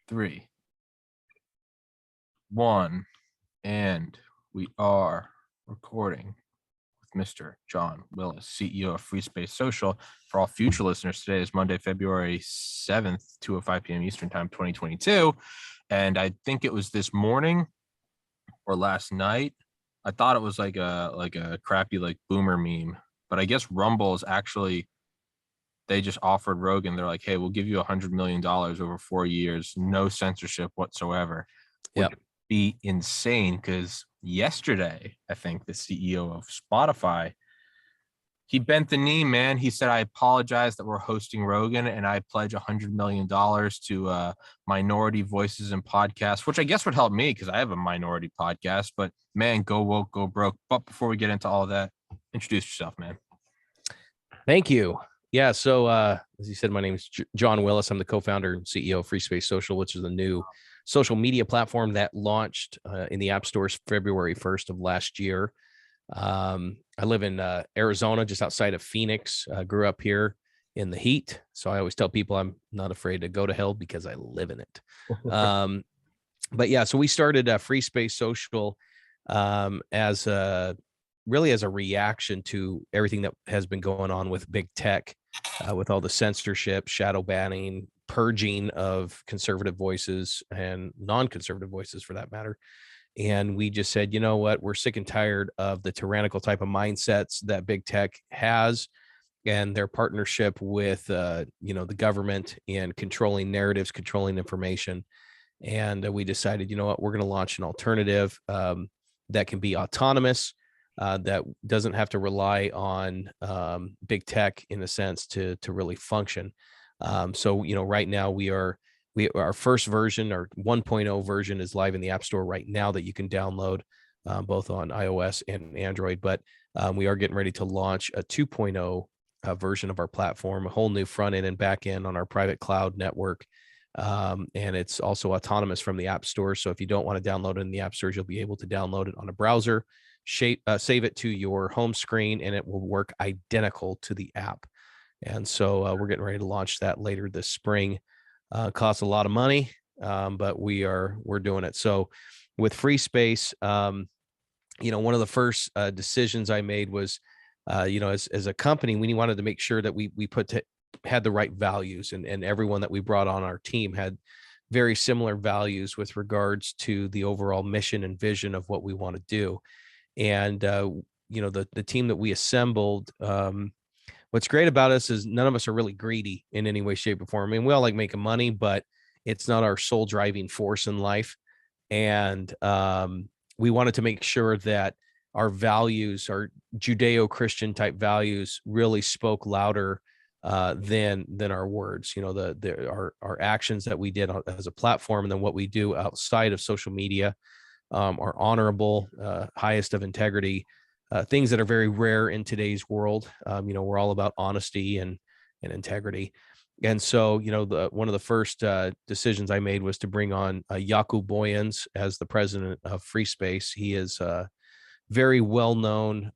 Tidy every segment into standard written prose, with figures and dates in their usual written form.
3, 1, and we are recording with Mr. John Willis, CEO of Free Space Social. For all future listeners, today is Monday, February 7th, 2:05 p.m. Eastern Time, 2022. And I think it was this morning or last night. I thought it was like a crappy like boomer meme, but I guess Rumble is actually, they just offered Rogan. They're like, hey, we'll give you $100 million over 4 years, no censorship whatsoever. Which Yep. would be insane because yesterday, I think the CEO of Spotify, he bent the knee, man. He said, I apologize that we're hosting Rogan and I pledge $100 million to minority voices and podcasts, which I guess would help me because I have a minority podcast. But man, go woke, go broke. But before we get into all of that, introduce yourself, man. Thank you. Yeah. So, as you said, my name is John Willis. I'm the co-founder and CEO of Free Space Social, which is a new social media platform that launched in the app stores February 1st of last year. I live in Arizona, just outside of Phoenix. Grew up here in the heat. So I always tell people I'm not afraid to go to hell because I live in it. But yeah, so we started Free Space Social as a reaction to everything that has been going on with big tech, with all the censorship, shadow banning, purging of conservative voices and non-conservative voices for that matter. And we just said, you know what, we're sick and tired of the tyrannical type of mindsets that big tech has and their partnership with, the government and controlling narratives, controlling information. And we decided, you know what, we're going to launch an alternative that can be autonomous, that doesn't have to rely on big tech in a sense to really function. So, right now our first version, our 1.0 version, is live in the App Store right now that you can download both on iOS and Android. But we are getting ready to launch a 2.0 version of our platform, a whole new front end and back end on our private cloud network. And it's also autonomous from the App Store. So if you don't want to download it in the App Stores, you'll be able to download it on a browser, save it to your home screen, and it will work identical to the app. And so we're getting ready to launch that later this spring. Costs a lot of money, but we're doing it. So with Free Space, one of the first decisions I made was, as a company, we wanted to make sure that we had the right values, and everyone that we brought on our team had very similar values with regards to the overall mission and vision of what we want to do. And the team that we assembled, what's great about us is none of us are really greedy in any way, shape, or form. I mean, we all like making money, but it's not our sole driving force in life. And we wanted to make sure that our values, our Judeo-Christian type values, really spoke louder than our words. Our actions that we did as a platform, and then what we do outside of social media are honorable, highest of integrity. Things that are very rare in today's world. We're all about honesty and integrity. And so, one of the first decisions I made was to bring on Jakub Boyens as the president of Free Space. He is a very well-known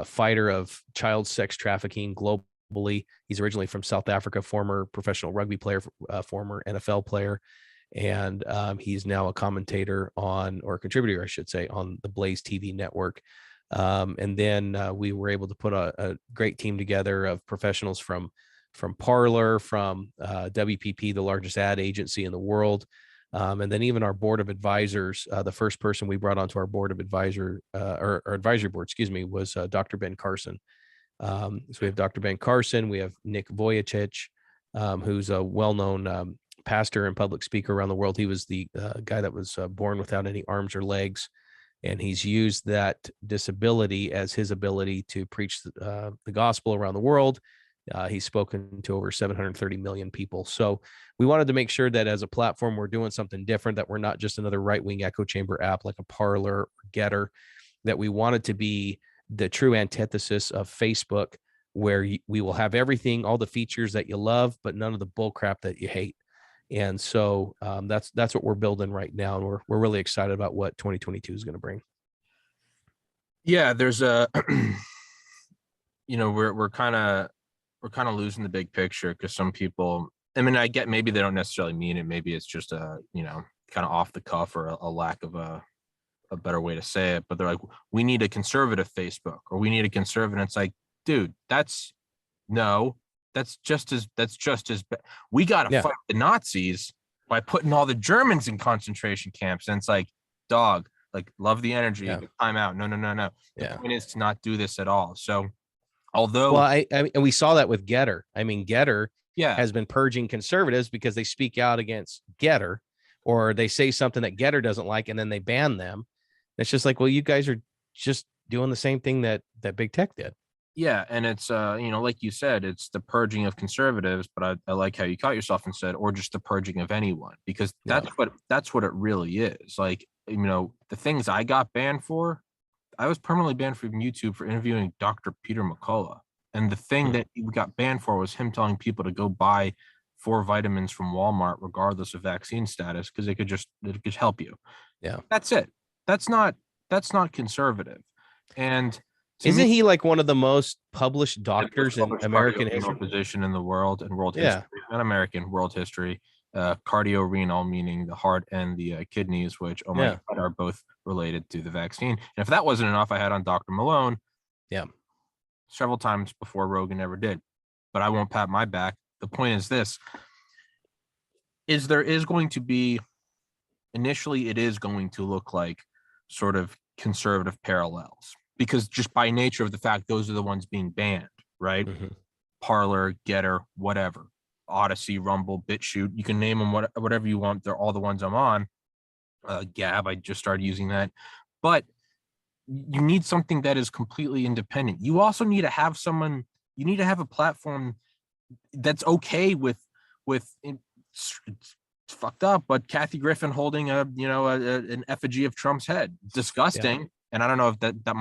fighter of child sex trafficking globally. He's originally from South Africa, former professional rugby player, former NFL player. And he's now a commentator or contributor, I should say, on the Blaze TV network. And then we were able to put a great team together of professionals from Parler, from WPP, the largest ad agency in the world. And then even our board of advisors, the first person we brought onto our board of advisor or advisory board, was Dr. Ben Carson. So we have Dr. Ben Carson, we have Nick Vujicic, who's a well-known pastor and public speaker around the world. He was the guy that was born without any arms or legs, and he's used that disability as his ability to preach the gospel around the world. He's spoken to over 730 million people. So we wanted to make sure that as a platform, we're doing something different, that we're not just another right-wing echo chamber app like a Parler or Getter, that we wanted to be the true antithesis of Facebook, where we will have everything, all the features that you love, but none of the bull crap that you hate. And so that's what we're building right now, and we're really excited about what 2022 is going to bring. Yeah, there's a, we're kind of losing the big picture because some people, I mean, I get maybe they don't necessarily mean it. Maybe it's just a, kind of off the cuff or a lack of a better way to say it. But they're like, we need a conservative Facebook, or we need a conservative. And it's like, dude, that's just as bad. We got to fight the Nazis by putting all the Germans in concentration camps. And it's like, dog, like, love the energy. Time out. No. The point is to not do this at all. So although, well, I mean, and we saw that with Getter. I mean, Getter yeah, has been purging conservatives because they speak out against Getter, or they say something that Getter doesn't like, and then they ban them. It's just like, well, you guys are just doing the same thing that big tech did. Yeah, and it's like you said, it's the purging of conservatives, but I like how you caught yourself and said, or just the purging of anyone, because that's what it really is. Like, the things I got banned for, I was permanently banned from YouTube for interviewing Dr. Peter McCullough. And the thing that he got banned for was him telling people to go buy 4 vitamins from Walmart, regardless of vaccine status, because it could help you. Yeah. That's it. That's not conservative. And isn't he like one of the most published doctors in American history? Position in the world and world history, not American, world history. Cardiorenal, meaning the heart and the kidneys, which God, are both related to the vaccine. And if that wasn't enough, I had on Dr. Malone. Yeah. Several times before Rogan ever did. But I won't pat my back. The point is this: there is going to be, initially, it is going to look like sort of conservative parallels, because just by nature of the fact, those are the ones being banned, right? Parler, Getter, whatever, Odyssey, Rumble, BitChute, you can name them whatever you want. They're all the ones I'm on. Gab, I just started using that. But you need something that is completely independent. You also need to have you need to have a platform that's okay with it's fucked up, but Kathy Griffin holding an effigy of Trump's head. Disgusting. Yeah. And I don't know if that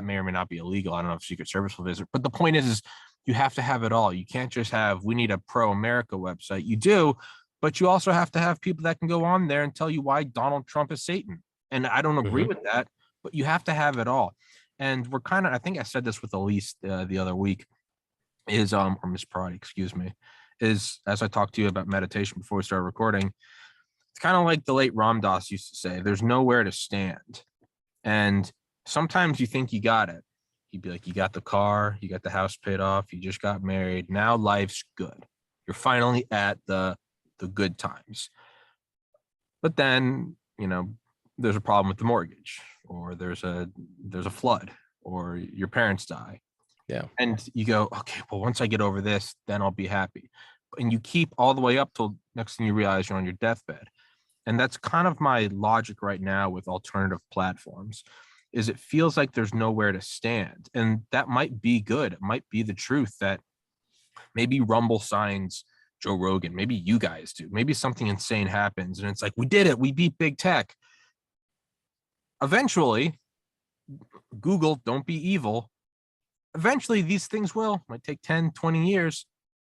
may or may not be illegal. I don't know if Secret Service will visit, but the point is you have to have it all. You can't just have, we need a pro-America website. You do, but you also have to have people that can go on there and tell you why Donald Trump is Satan. And I don't agree with that, but you have to have it all. And we're kind of, I think I said this with Elise the other week, or Miss Pride, excuse me, is, as I talked to you about meditation before we started recording, it's kind of like the late Ram Dass used to say, there's nowhere to stand. And sometimes you think you got it. You'd be like, you got the car, you got the house paid off, you just got married. Now life's good. You're finally at the good times. But then, there's a problem with the mortgage, or there's a flood, or your parents die. Yeah. And you go, okay, well, once I get over this, then I'll be happy. And you keep all the way up till next thing you realize you're on your deathbed. And that's kind of my logic right now with alternative platforms, is it feels like there's nowhere to stand. And that might be good. It might be the truth that maybe Rumble signs Joe Rogan. Maybe you guys do. Maybe something insane happens and it's like, we did it. We beat big tech. Eventually, Google, don't be evil. Eventually, these things might take 10, 20 years.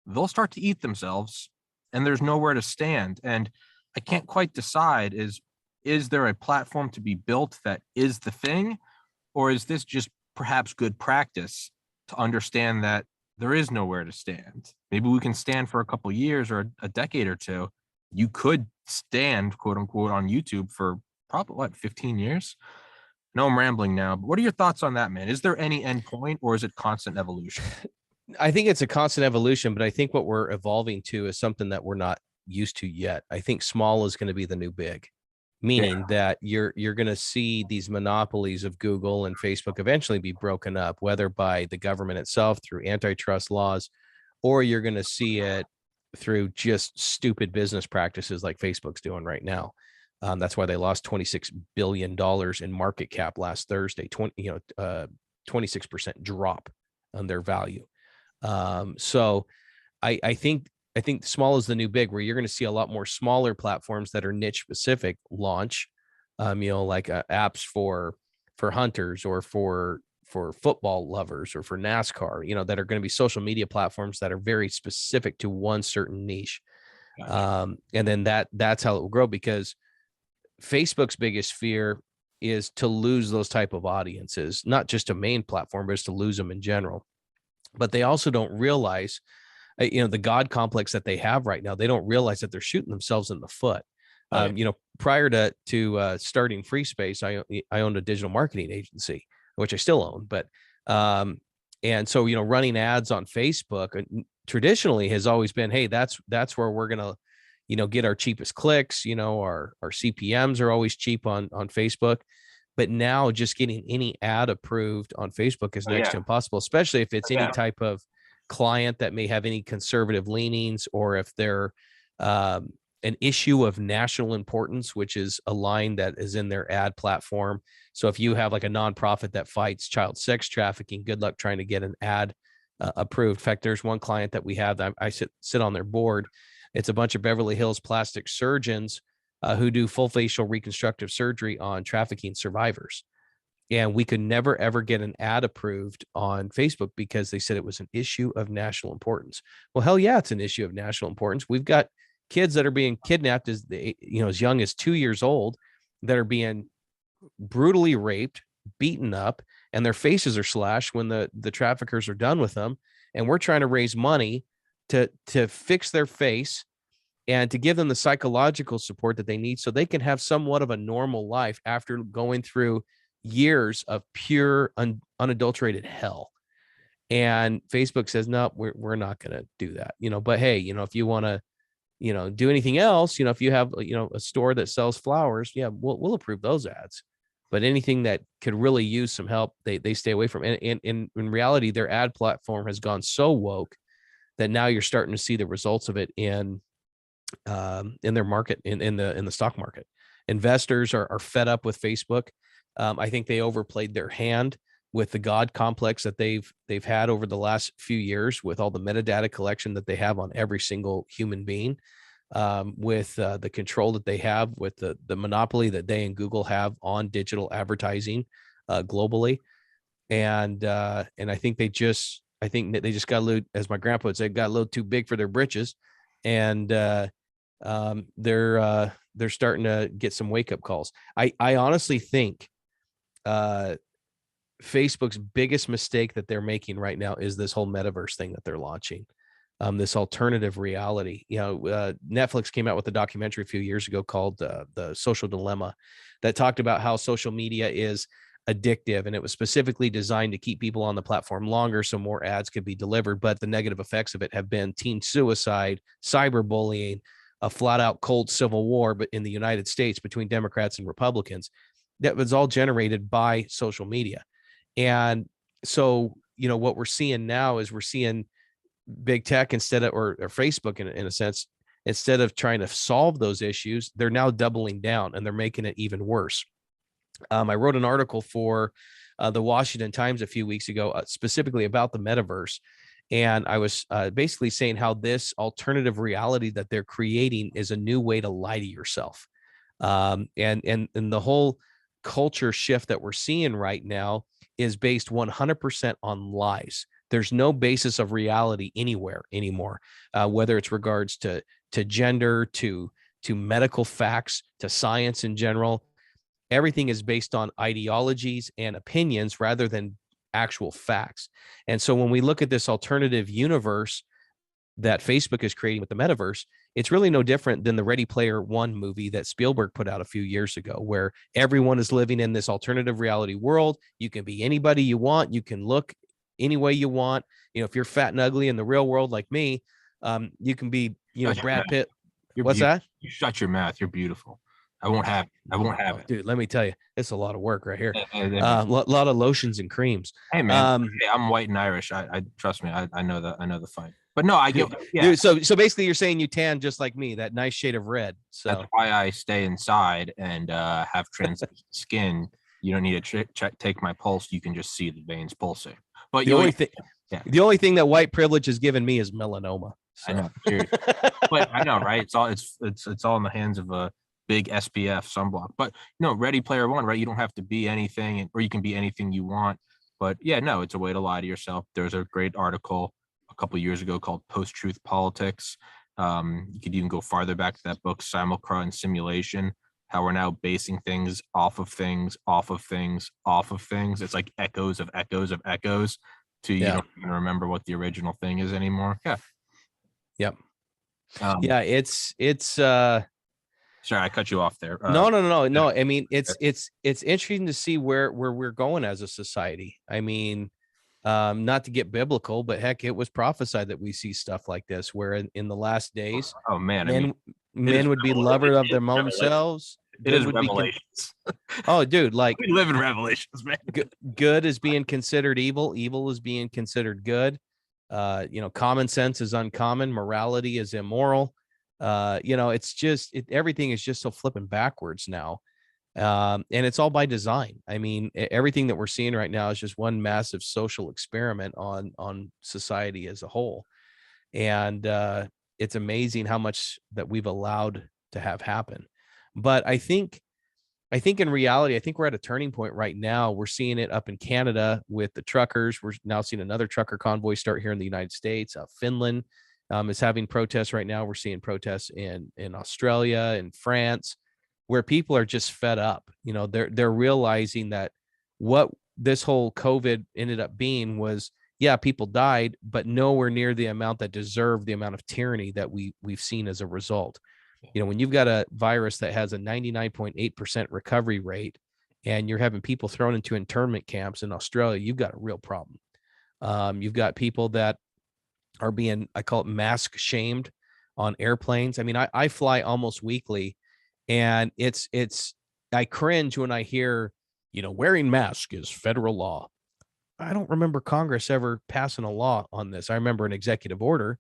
They'll start to eat themselves and there's nowhere to stand. And I can't quite decide, is there a platform to be built that is the thing? Or is this just perhaps good practice to understand that there is nowhere to stand? Maybe we can stand for a couple of years or a decade or two. You could stand, quote unquote, on YouTube for probably 15 years? No, I'm rambling now, but what are your thoughts on that, man? Is there any end point, or is it constant evolution? I think it's a constant evolution, but I think what we're evolving to is something that we're not used to yet. I think small is going to be the new big, meaning that you're going to see these monopolies of Google and Facebook eventually be broken up, whether by the government itself through antitrust laws, or you're going to see it through just stupid business practices like Facebook's doing right now. That's why they lost $26 billion in market cap last Thursday, 26% drop on their value. So I think small is the new big, where you're going to see a lot more smaller platforms that are niche specific launch, like apps for hunters, or for football lovers, or for NASCAR, that are going to be social media platforms that are very specific to one certain niche. Gotcha. And then that's how it will grow, because Facebook's biggest fear is to lose those type of audiences, not just a main platform, but it's to lose them in general. But they also don't realize the God complex that they have right now. They don't realize that they're shooting themselves in the foot. Oh, yeah. Prior to starting Free Space, I owned a digital marketing agency, which I still own. But and so running ads on Facebook traditionally has always been, hey, that's where we're gonna get our cheapest clicks. Our CPMs are always cheap on Facebook. But now just getting any ad approved on Facebook is next to impossible, especially if it's any type of client that may have any conservative leanings, or if they're an issue of national importance, which is a line that is in their ad platform. So if you have like a nonprofit that fights child sex trafficking, good luck trying to get an ad approved. In fact, there's one client that we have that I sit on their board. It's a bunch of Beverly Hills plastic surgeons who do full facial reconstructive surgery on trafficking survivors. And we could never, ever get an ad approved on Facebook because they said it was an issue of national importance. Well, hell yeah, it's an issue of national importance. We've got kids that are being kidnapped as young as 2 years old that are being brutally raped, beaten up, and their faces are slashed when the traffickers are done with them. And we're trying to raise money to fix their face and to give them the psychological support that they need so they can have somewhat of a normal life after going through years of pure unadulterated hell. And Facebook says, no, we're not going to do that, but hey, if you want to, do anything else, if you have, a store that sells flowers, yeah, we'll approve those ads. But anything that could really use some help, they stay away from. And in reality, their ad platform has gone so woke that now you're starting to see the results of it in their market, in the stock market. Investors are fed up with Facebook. I think they overplayed their hand with the God complex that they've had over the last few years, with all the metadata collection that they have on every single human being, with the control that they have, with the monopoly that they and Google have on digital advertising globally. And I think they just got a little, as my grandpa would say, got a little too big for their britches. And they're starting to get some wake up calls. I honestly think Facebook's biggest mistake that they're making right now is this whole metaverse thing that they're launching, this alternative reality. Netflix came out with a documentary a few years ago called The Social Dilemma that talked about how social media is addictive, and it was specifically designed to keep people on the platform longer so more ads could be delivered. But the negative effects of it have been teen suicide, cyberbullying, a flat out cold civil war, but in the United States between Democrats and Republicans, that was all generated by social media. And so, what we're seeing now is we're seeing big tech instead of, or Facebook in a sense, instead of trying to solve those issues, they're now doubling down and they're making it even worse. I wrote an article for the Washington Times a few weeks ago, specifically about the metaverse. And I was basically saying how this alternative reality that they're creating is a new way to lie to yourself. And the whole culture shift that we're seeing right now is based 100% on lies. There's no basis of reality anywhere anymore, whether it's regards to gender, to medical facts, to science in general. Everything is based on ideologies and opinions rather than actual facts. And so when we look at this alternative universe that Facebook is creating with the metaverse, it's really no different than the Ready Player One movie that Spielberg put out a few years ago, where everyone is living in this alternative reality world. You can be anybody you want. You can look any way you want. If you're fat and ugly in the real world like me, you can be, Brad Pitt. What's that? You shut your mouth. You're beautiful. I won't have it. Dude, let me tell you, it's a lot of work right here. A lot of lotions and creams. Hey man, I'm white and Irish. I trust me. I know the fight. But no, I get. Yeah. Dude, so basically, you're saying you tan just like me, that nice shade of red. So that's why I stay inside and have translucent skin. You don't need to take my pulse. You can just see the veins pulsing. But the only thing that white privilege has given me is melanoma. So. I know, seriously. But I know, right? It's all in the hands of a big SPF sunblock. But Ready Player One, right? You don't have to be anything, or you can be anything you want. But yeah, no, it's a way to lie to yourself. There's a great article a couple of years ago called Post-Truth Politics. You could even go farther back to that book, Simulacra and Simulation, how we're now basing things off of things, off of things, off of things. It's like echoes of echoes of echoes to you don't even remember what the original thing is anymore. Yeah. Yep. Um, Yeah, it's Sorry, I cut you off there. no. I mean, it's interesting to see where we're going as a society. I mean, not to get biblical, but heck, it was prophesied that we see stuff like this, where in the last days, Oh man, I mean, men men would be lovers of their own selves. it Good is would be Revelations. oh, dude, like We live in Revelations, man. good is being considered evil, evil is being considered good. Common sense is uncommon, morality is immoral. It's just everything is just so flipping backwards now. And it's all by design. I mean, everything that we're seeing right now is just one massive social experiment on society as a whole. And it's amazing how much that we've allowed to have happen. But I think in reality, I think we're at a turning point right now. We're seeing it up in Canada with the truckers. We're now seeing another trucker convoy start here in the United States. Finland is having protests right now. We're seeing protests in Australia and France, where people are just fed up. They're realizing that what this whole COVID ended up being was, yeah, people died, but nowhere near the amount that deserved the amount of tyranny that we've seen as a result. When you've got a virus that has a 99.8% recovery rate and you're having people thrown into internment camps in Australia, you've got a real problem. You've got people that are being, I call it mask shamed on airplanes. I mean, I fly almost weekly, and I cringe when I hear, wearing mask is federal law. I don't remember Congress ever passing a law on this. I remember an executive order,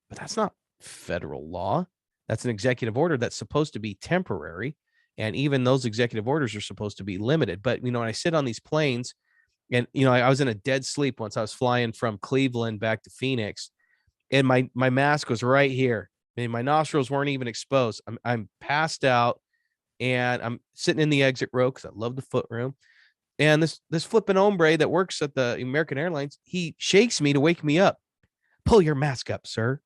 but that's not federal law. That's an executive order that's supposed to be temporary. And even those executive orders are supposed to be limited. But, when I sit on these planes and, I was in a dead sleep once. I was flying from Cleveland back to Phoenix, and my mask was right here. I mean, my nostrils weren't even exposed. I'm passed out, and I'm sitting in the exit row because I love the foot room. And this flipping hombre that works at the American Airlines, he shakes me to wake me up. Pull your mask up, sir.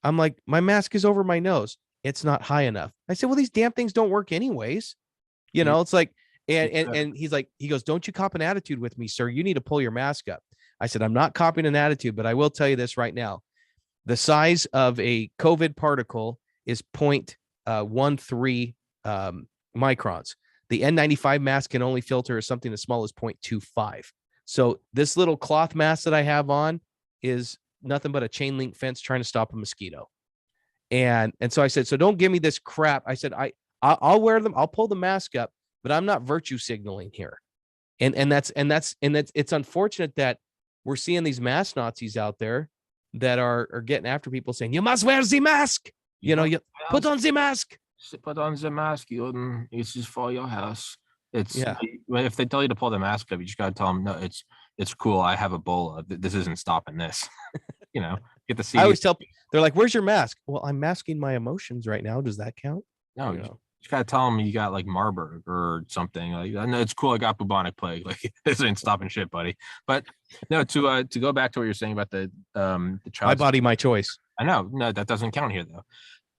I'm like, my mask is over my nose. It's not high enough. I said, well, these damn things don't work anyways. It's like, and he's like, he goes, don't you cop an attitude with me, sir. You need to pull your mask up. I said, I'm not copying an attitude, but I will tell you this right now. The size of a COVID particle is 0.13 microns. The N95 mask can only filter something as small as 0.25. So this little cloth mask that I have on is nothing but a chain link fence trying to stop a mosquito. And so I said, so don't give me this crap. I said, I'll wear them. I'll pull the mask up, but I'm not virtue signaling here. And it's unfortunate that we're seeing these mask Nazis out there that are getting after people saying, you must wear the mask. You put on the mask. Put on the mask. It's just for your house. It's Yeah. If they tell you to pull the mask up, you just gotta tell them, no, it's cool. I have Ebola. This isn't stopping this. Get to see. I always tell, they're like, where's your mask? Well, I'm masking my emotions right now. Does that count? No, you just gotta tell them you got like Marburg or something. Like, no, it's cool. I got bubonic plague. Like, this ain't stopping shit, buddy. But no, to go back to what you're saying about the child. My body, my choice. I know. No, that doesn't count here though.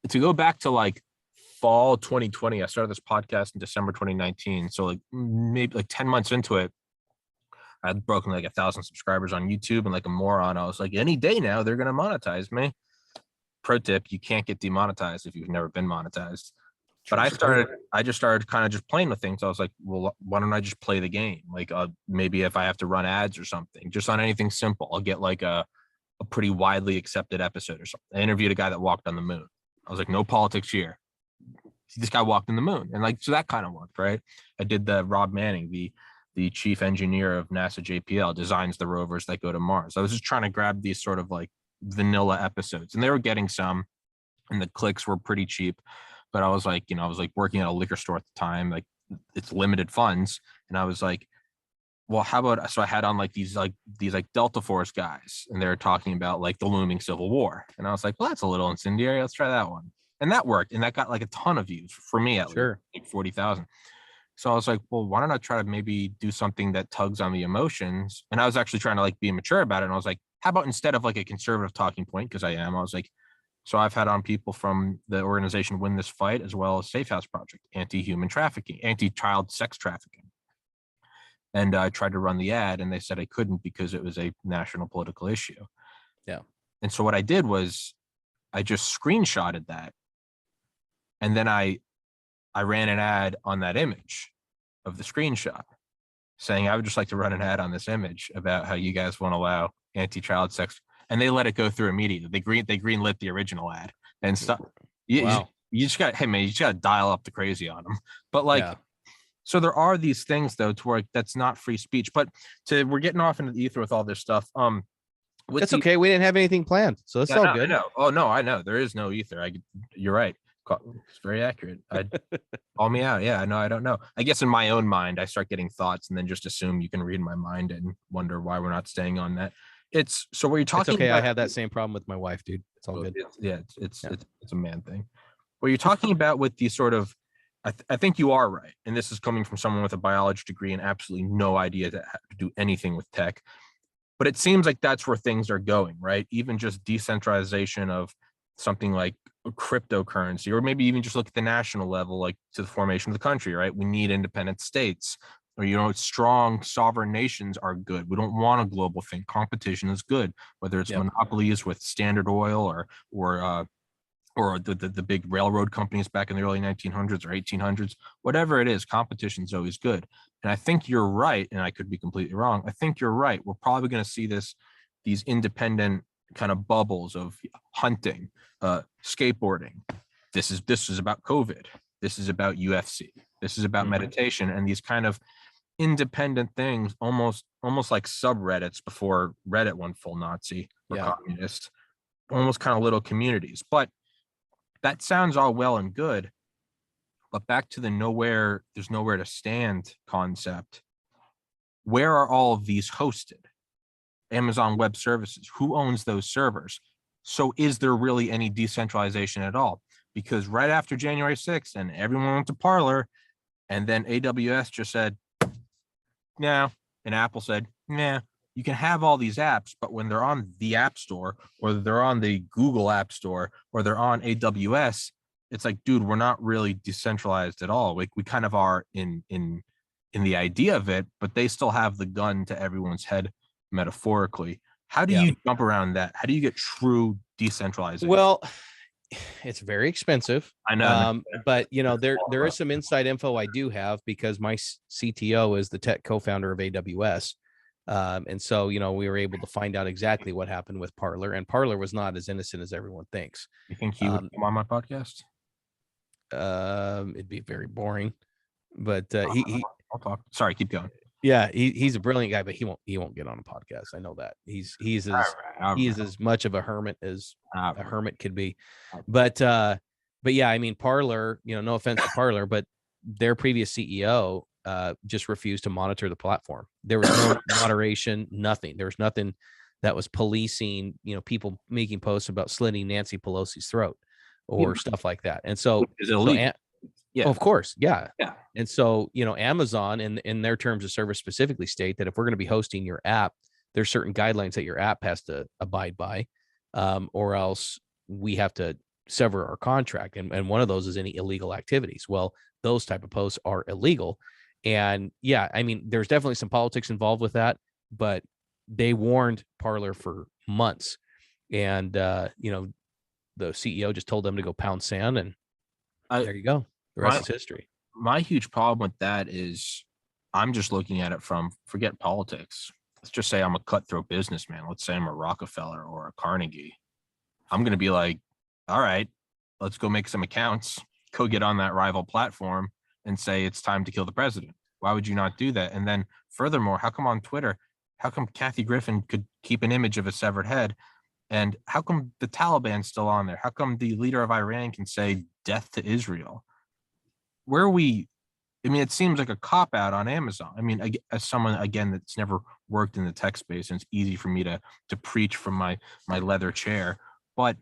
To go back to like fall 2020, I started this podcast in December 2019. So like maybe like 10 months into it, I had broken like 1,000 subscribers on YouTube, and like a moron, I was like, any day now they're gonna monetize me. Pro tip: you can't get demonetized if you've never been monetized. But I just started kind of just playing with things. I was like, well, why don't I just play the game? Like maybe if I have to run ads or something, just on anything simple, I'll get like a pretty widely accepted episode or something. I interviewed a guy that walked on the moon. I was like, no politics here. This guy walked on the moon, and like, so that kind of worked, right? I did the Rob Manning, the chief engineer of NASA JPL, designs the rovers that go to Mars. I was just trying to grab these sort of like vanilla episodes, and they were getting some, and the clicks were pretty cheap. But I was like, I was like working at a liquor store at the time, like it's limited funds. And I was like, well, how about, so I had on like these Delta Force guys, and they were talking about like the looming Civil War. And I was like, well, that's a little incendiary. Let's try that one. And that worked. And that got like a ton of views for me, at least, like 40,000. So I was like, well, why don't I try to maybe do something that tugs on the emotions? And I was actually trying to like be mature about it. And I was like, how about instead of like a conservative talking point, because I was like, so I've had on people from the organization Win This Fight, as well as Safe House Project, anti-human trafficking, anti-child sex trafficking. And I tried to run the ad, and they said I couldn't because it was a national political issue. Yeah. And so what I did was I just screenshotted that, and then I ran an ad on that image of the screenshot saying, I would just like to run an ad on this image about how you guys won't allow anti-child sex. And they let it go through immediately. They greenlit the original ad and stuff. Wow. You just got, hey man, you just got to dial up the crazy on them. But like, Yeah. so there are these things though, to where that's not free speech, but we're getting off into the ether with all this stuff. That's okay. We didn't have anything planned, so that's all good. I know. Oh no, I know there is no ether. You're right. It's very accurate. Call me out. Yeah, I don't know. I guess in my own mind, I start getting thoughts and then just assume you can read my mind and wonder why we're not staying on that. It's so where you're talking. It's okay. About, I have that same problem with my wife, dude. It's all good. It's a man thing. What you're talking about with the sort of, I think you are right, and this is coming from someone with a biology degree and absolutely no idea to do anything with tech. But it seems like that's where things are going, right? Even just decentralization of something like cryptocurrency, or maybe even just look at the national level, like to the formation of the country, right? We need independent states, or strong sovereign nations are good. We don't want a global thing. Competition is good, whether it's monopolies with Standard Oil or the big railroad companies back in the early 1900s or 1800s, whatever it is, competition is always good. And I think you're right, and I could be completely wrong. I think you're right. We're probably going to see these independent kind of bubbles of hunting, skateboarding. This is about COVID. This is about UFC. This is about meditation, and these kind of independent things, almost like subreddits before Reddit went full Nazi or communist, almost kind of little communities. But that sounds all well and good, but back to the there's nowhere to stand concept. Where are all of these hosted? Amazon Web Services. Who owns those servers? So is there really any decentralization at all? Because right after January 6th and everyone went to Parler, and then AWS just said, no, and Apple said, nah, you can have all these apps, but when they're on the App Store or they're on the Google App Store or they're on AWS, it's like, dude, we're not really decentralized at all. We kind of are in the idea of it, but they still have the gun to everyone's head metaphorically. How do you jump around that? How do you get true decentralization? Well, it's very expensive. I know. But there is some inside info I do have because my CTO is the tech co-founder of AWS. And so, we were able to find out exactly what happened with Parler, and Parler was not as innocent as everyone thinks. You think he would come on my podcast? It'd be very boring, but I'll talk. Sorry, keep going. Yeah, he's a brilliant guy, but he won't get on a podcast. I know that he's as much of a hermit as a hermit could be. But yeah, I mean, Parler, no offense to Parler, but their previous CEO just refused to monitor the platform. There was no moderation, nothing. There was nothing that was policing, people making posts about slitting Nancy Pelosi's throat or stuff like that. And so, yeah, of course. Yeah. And so, Amazon in their terms of service specifically state that if we're going to be hosting your app, there's certain guidelines that your app has to abide by, or else we have to sever our contract. And one of those is any illegal activities. Well, those type of posts are illegal. And yeah, I mean, there's definitely some politics involved with that, but they warned Parler for months. And, the CEO just told them to go pound sand, and there you go. The rest is history. My huge problem with that is I'm just looking at it from, forget politics. Let's just say I'm a cutthroat businessman. Let's say I'm a Rockefeller or a Carnegie. I'm going to be like, all right, let's go make some accounts, go get on that rival platform and say it's time to kill the president. Why would you not do that? And then furthermore, how come on Twitter, how come Kathy Griffin could keep an image of a severed head? And how come the Taliban's still on there? How come the leader of Iran can say death to Israel? Where are we? I mean, it seems like a cop out on Amazon. I mean, as someone, again, that's never worked in the tech space, and it's easy for me to preach from my leather chair, but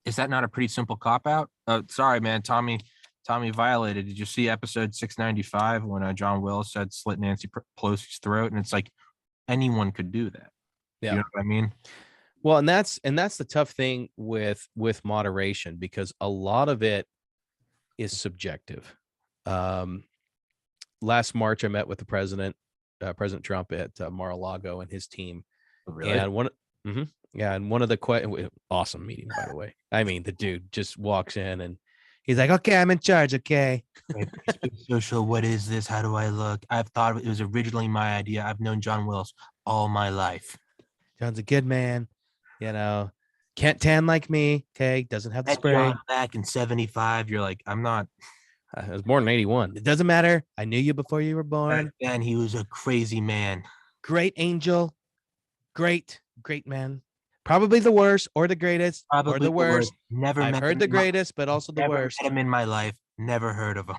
is that not a pretty simple cop out? Sorry, man, Tommy violated. Did you see episode 695 when John Willis said slit Nancy Pelosi's throat? And it's like anyone could do that. Yeah. You know what I mean? Well, and that's the tough thing with moderation, because a lot of it is subjective. Last March, I met with the President Trump at Mar-a-Lago and his team. Really? And Yeah, and one of the awesome meeting, by the way. I mean, the dude just walks in and he's like, "Okay, I'm in charge." Okay, Right, Free Social, what is this? How do I look? I've thought it was originally my idea. I've known John Willis all my life. John's a good man. Can't tan like me. Okay, doesn't have the Met spray. John back in 75. You're like, I'm not. I was born in 81. It doesn't matter. I knew you before you were Back born. then, he was a crazy man. Great angel. Great man. Probably the worst or the greatest or Probably the the worst. worst. Never I've met heard him. the greatest, but also the Never worst. met him in my life. Never heard of him.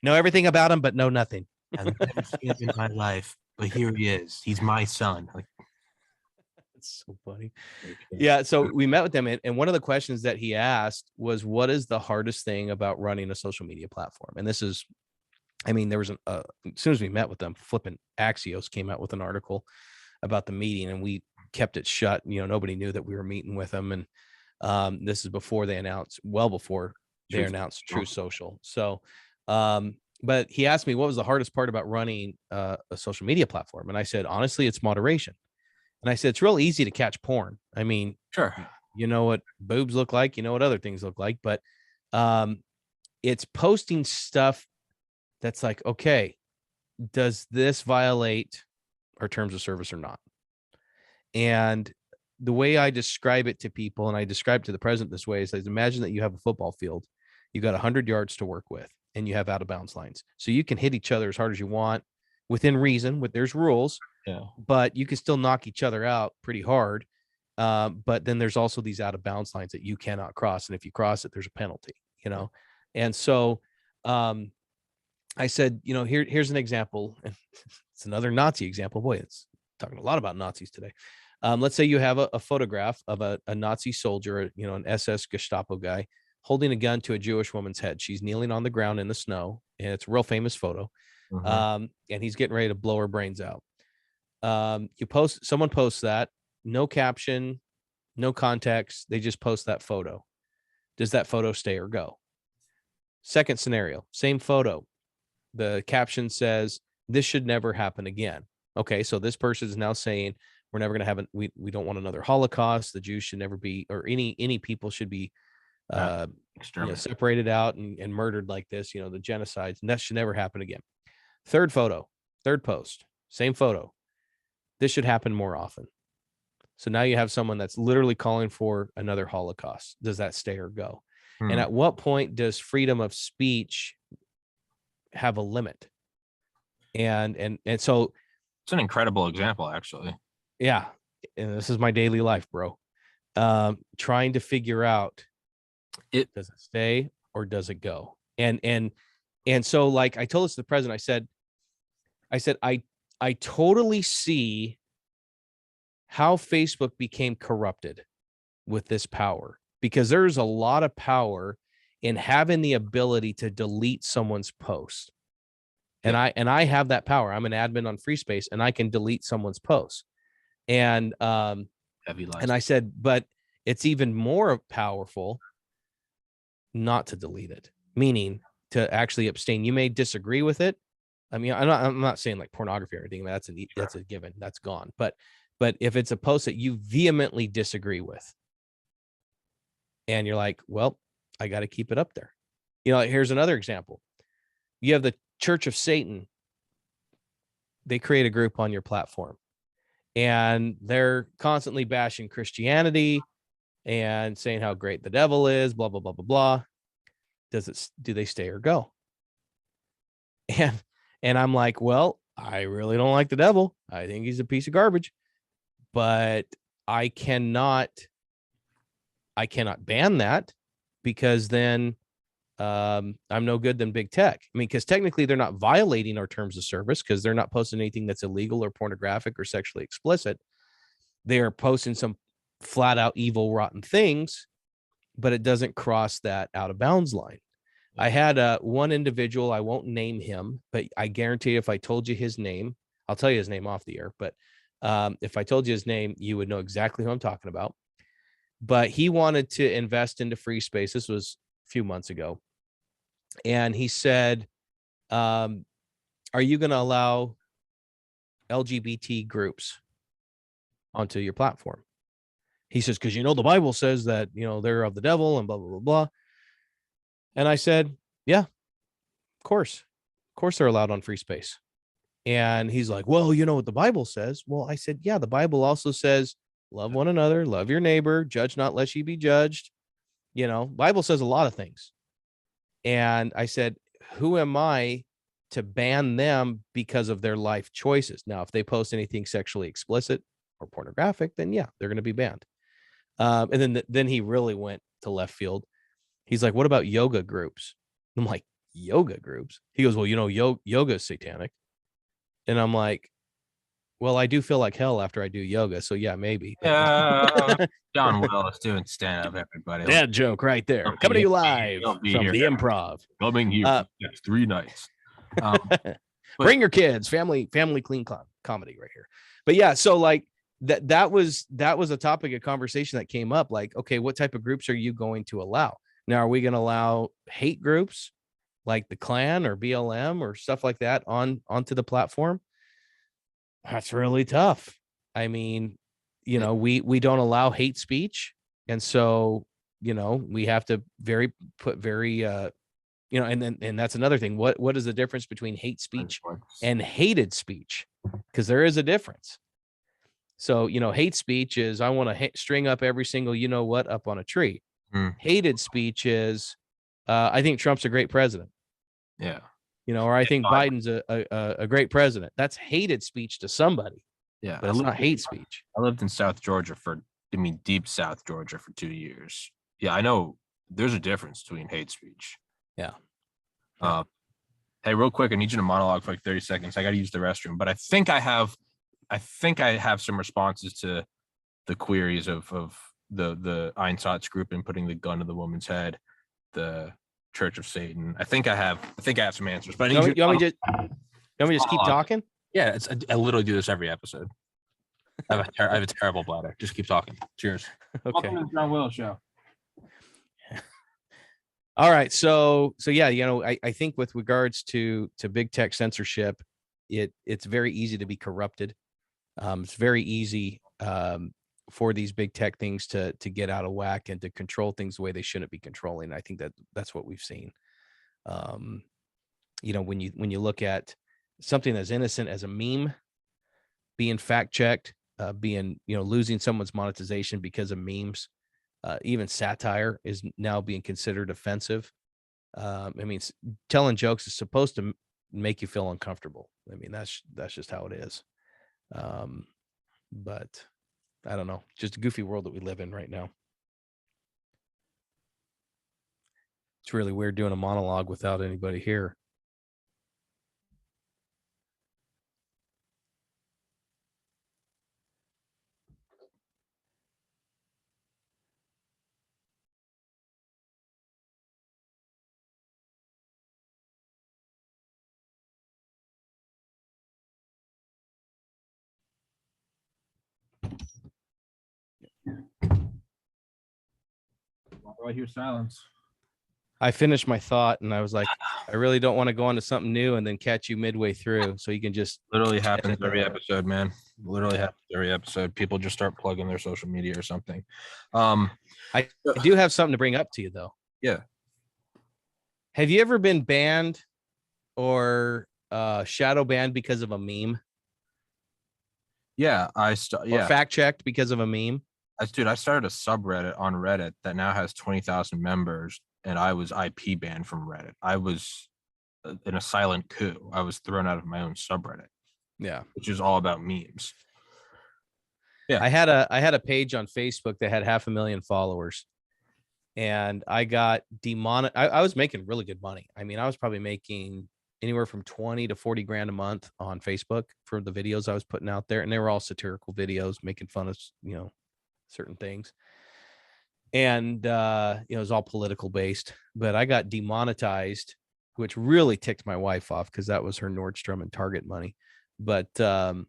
Know everything about him, but know nothing. I've never seen him in my life. But here he is. He's my son. Like, It's so funny. Yeah. So we met with them, and one of the questions that he asked was, "What is the hardest thing about running a social media platform?" And this is, I mean, there was as soon as we met with them, flipping Axios came out with an article about the meeting, and we kept it shut. Nobody knew that we were meeting with them, and this is before they announced, well before they announced True Social. So, but he asked me what was the hardest part about running a social media platform, and I said, honestly, it's moderation. And I said, it's real easy to catch porn. I mean, sure. you know what boobs look like, you know what other things look like, but it's posting stuff that's like, okay, does this violate our terms of service or not? And the way I describe it to people, and I describe it to the president this way, is like, imagine that you have a football field, you got 100 yards to work with, and you have out of bounds lines. So you can hit each other as hard as you want within reason, there's rules. Yeah. But you can still knock each other out pretty hard. But then there's also these out of bounds lines that you cannot cross. And if you cross it, there's a penalty, And so I said, here's an example. And it's another Nazi example. Boy, it's talking a lot about Nazis today. Let's say you have a photograph of a Nazi soldier, an SS Gestapo guy holding a gun to a Jewish woman's head. She's kneeling on the ground in the snow, and it's a real famous photo. And he's getting ready to blow her brains out. Someone posts that, no caption, no context. They just post that photo. Does that photo stay or go? Second scenario, same photo. The caption says, this should never happen again. Okay. So this person is now saying we're never going to have we don't want another Holocaust. The Jews should never be, or any people should be separated out and murdered like this, the genocides, and that should never happen again. Third post, same photo. This should happen more often. So now you have someone that's literally calling for another Holocaust. Does that stay or go? And at what point does freedom of speech have a limit? And so it's an incredible example, actually. Yeah. And this is my daily life, bro. Trying to figure out, does it stay or does it go? And so, like, I told this to the president, I said, I totally see how Facebook became corrupted with this power, because there's a lot of power in having the ability to delete someone's post. And I have that power. I'm an admin on FreeSpace, and I can delete someone's post. And I said, but it's even more powerful not to delete it, meaning to actually abstain. You may disagree with it. I mean, I'm not saying like pornography or anything. That's a given. That's gone. But if it's a post that you vehemently disagree with, and you're like, well, I got to keep it up there. Here's another example. You have the Church of Satan. They create a group on your platform, and they're constantly bashing Christianity and saying how great the devil is, blah, blah, blah, blah, blah. Do they stay or go? And I'm like, well, I really don't like the devil. I think he's a piece of garbage, but I cannot ban that, because then I'm no good than big tech. I mean, because technically they're not violating our terms of service, because they're not posting anything that's illegal or pornographic or sexually explicit. They are posting some flat out evil, rotten things, but it doesn't cross that out of bounds line. I had one individual, I won't name him, but I guarantee if I told you his name, I'll tell you his name off the air, but if I told you his name, you would know exactly who I'm talking about. But he wanted to invest into FreeSpace. This was a few months ago. And he said, are you going to allow LGBT groups onto your platform. He says, because the Bible says that, they're of the devil and blah, blah, blah, blah. And I said, yeah, of course they're allowed on free space. And he's like, well, you know what the Bible says? Well, I said, yeah, the Bible also says, love one another, love your neighbor, judge not lest ye be judged. Bible says a lot of things. And I said, who am I to ban them because of their life choices? Now, if they post anything sexually explicit or pornographic, then yeah, they're going to be banned. And then he really went to left field. He's like, what about yoga groups? I'm like, yoga groups? He goes, well, yoga is satanic. And I'm like, well, I do feel like hell after I do yoga. So yeah, maybe. John Willis doing stand up, everybody. That joke right there. Coming to you live from the Improv. Coming here for the next 3 nights. Bring your kids, family clean comedy right here. But yeah, so like that was a topic of conversation that came up. Like, okay, what type of groups are you going to allow? Now, are we going to allow hate groups like the Klan or BLM or stuff like that onto the platform? That's really tough. I mean, we don't allow hate speech. And so, we have to and that's another thing. What is the difference between hate speech and hated speech? Because there is a difference. So, hate speech is, I want to string up every single, up on a tree. Hated speech is, I think Trump's a great president. Yeah. Or I think Biden's a great president. That's hated speech to somebody. Yeah. But it's not hate speech. I lived in South Georgia deep South Georgia for 2 years. Yeah, I know there's a difference between hate speech. Yeah. Hey, real quick, I need you to monologue for like 30 seconds. I got to use the restroom, but I think I have some responses to the queries of the Einsatz group and putting the gun to the woman's head, the Church of Satan. I think I have some answers, but you want me to just keep talking? Yeah, I literally do this every episode. I have a terrible bladder. Just keep talking. Cheers. Okay. Welcome to the John Willis Show. All right. So yeah, I think with regards to big tech censorship, it's very easy to be corrupted. It's very easy for these big tech things to get out of whack and to control things the way they shouldn't be controlling. I think that's what we've seen. When you look at something as innocent as a meme being fact checked, being losing someone's monetization because of memes, even satire is now being considered offensive. I mean, telling jokes is supposed to make you feel uncomfortable. I mean, that's just how it is. But I don't know, just a goofy world that we live in right now. It's really weird doing a monologue without anybody here. I hear silence. I finished my thought and I was like, I really don't want to go on to something new and then catch you midway through. So you can just literally happens every episode, man. Literally happens every episode. People just start plugging their social media or something. I do have something to bring up to you though. Yeah. Have you ever been banned or shadow banned because of a meme? Yeah, Or fact checked because of a meme. I started a subreddit on Reddit that now has 20,000 members, and I was IP banned from Reddit. I was in a silent coup. I was thrown out of my own subreddit. Yeah, which is all about memes. Yeah, I had a page on Facebook that had 500,000 followers, and I got demonetized. I was making really good money. I mean, I was probably making anywhere from 20 to 40 grand a month on Facebook for the videos I was putting out there, and they were all satirical videos making fun of certain things, and it was all political based. But I got demonetized, which really ticked my wife off because that was her Nordstrom and Target money. But yeah,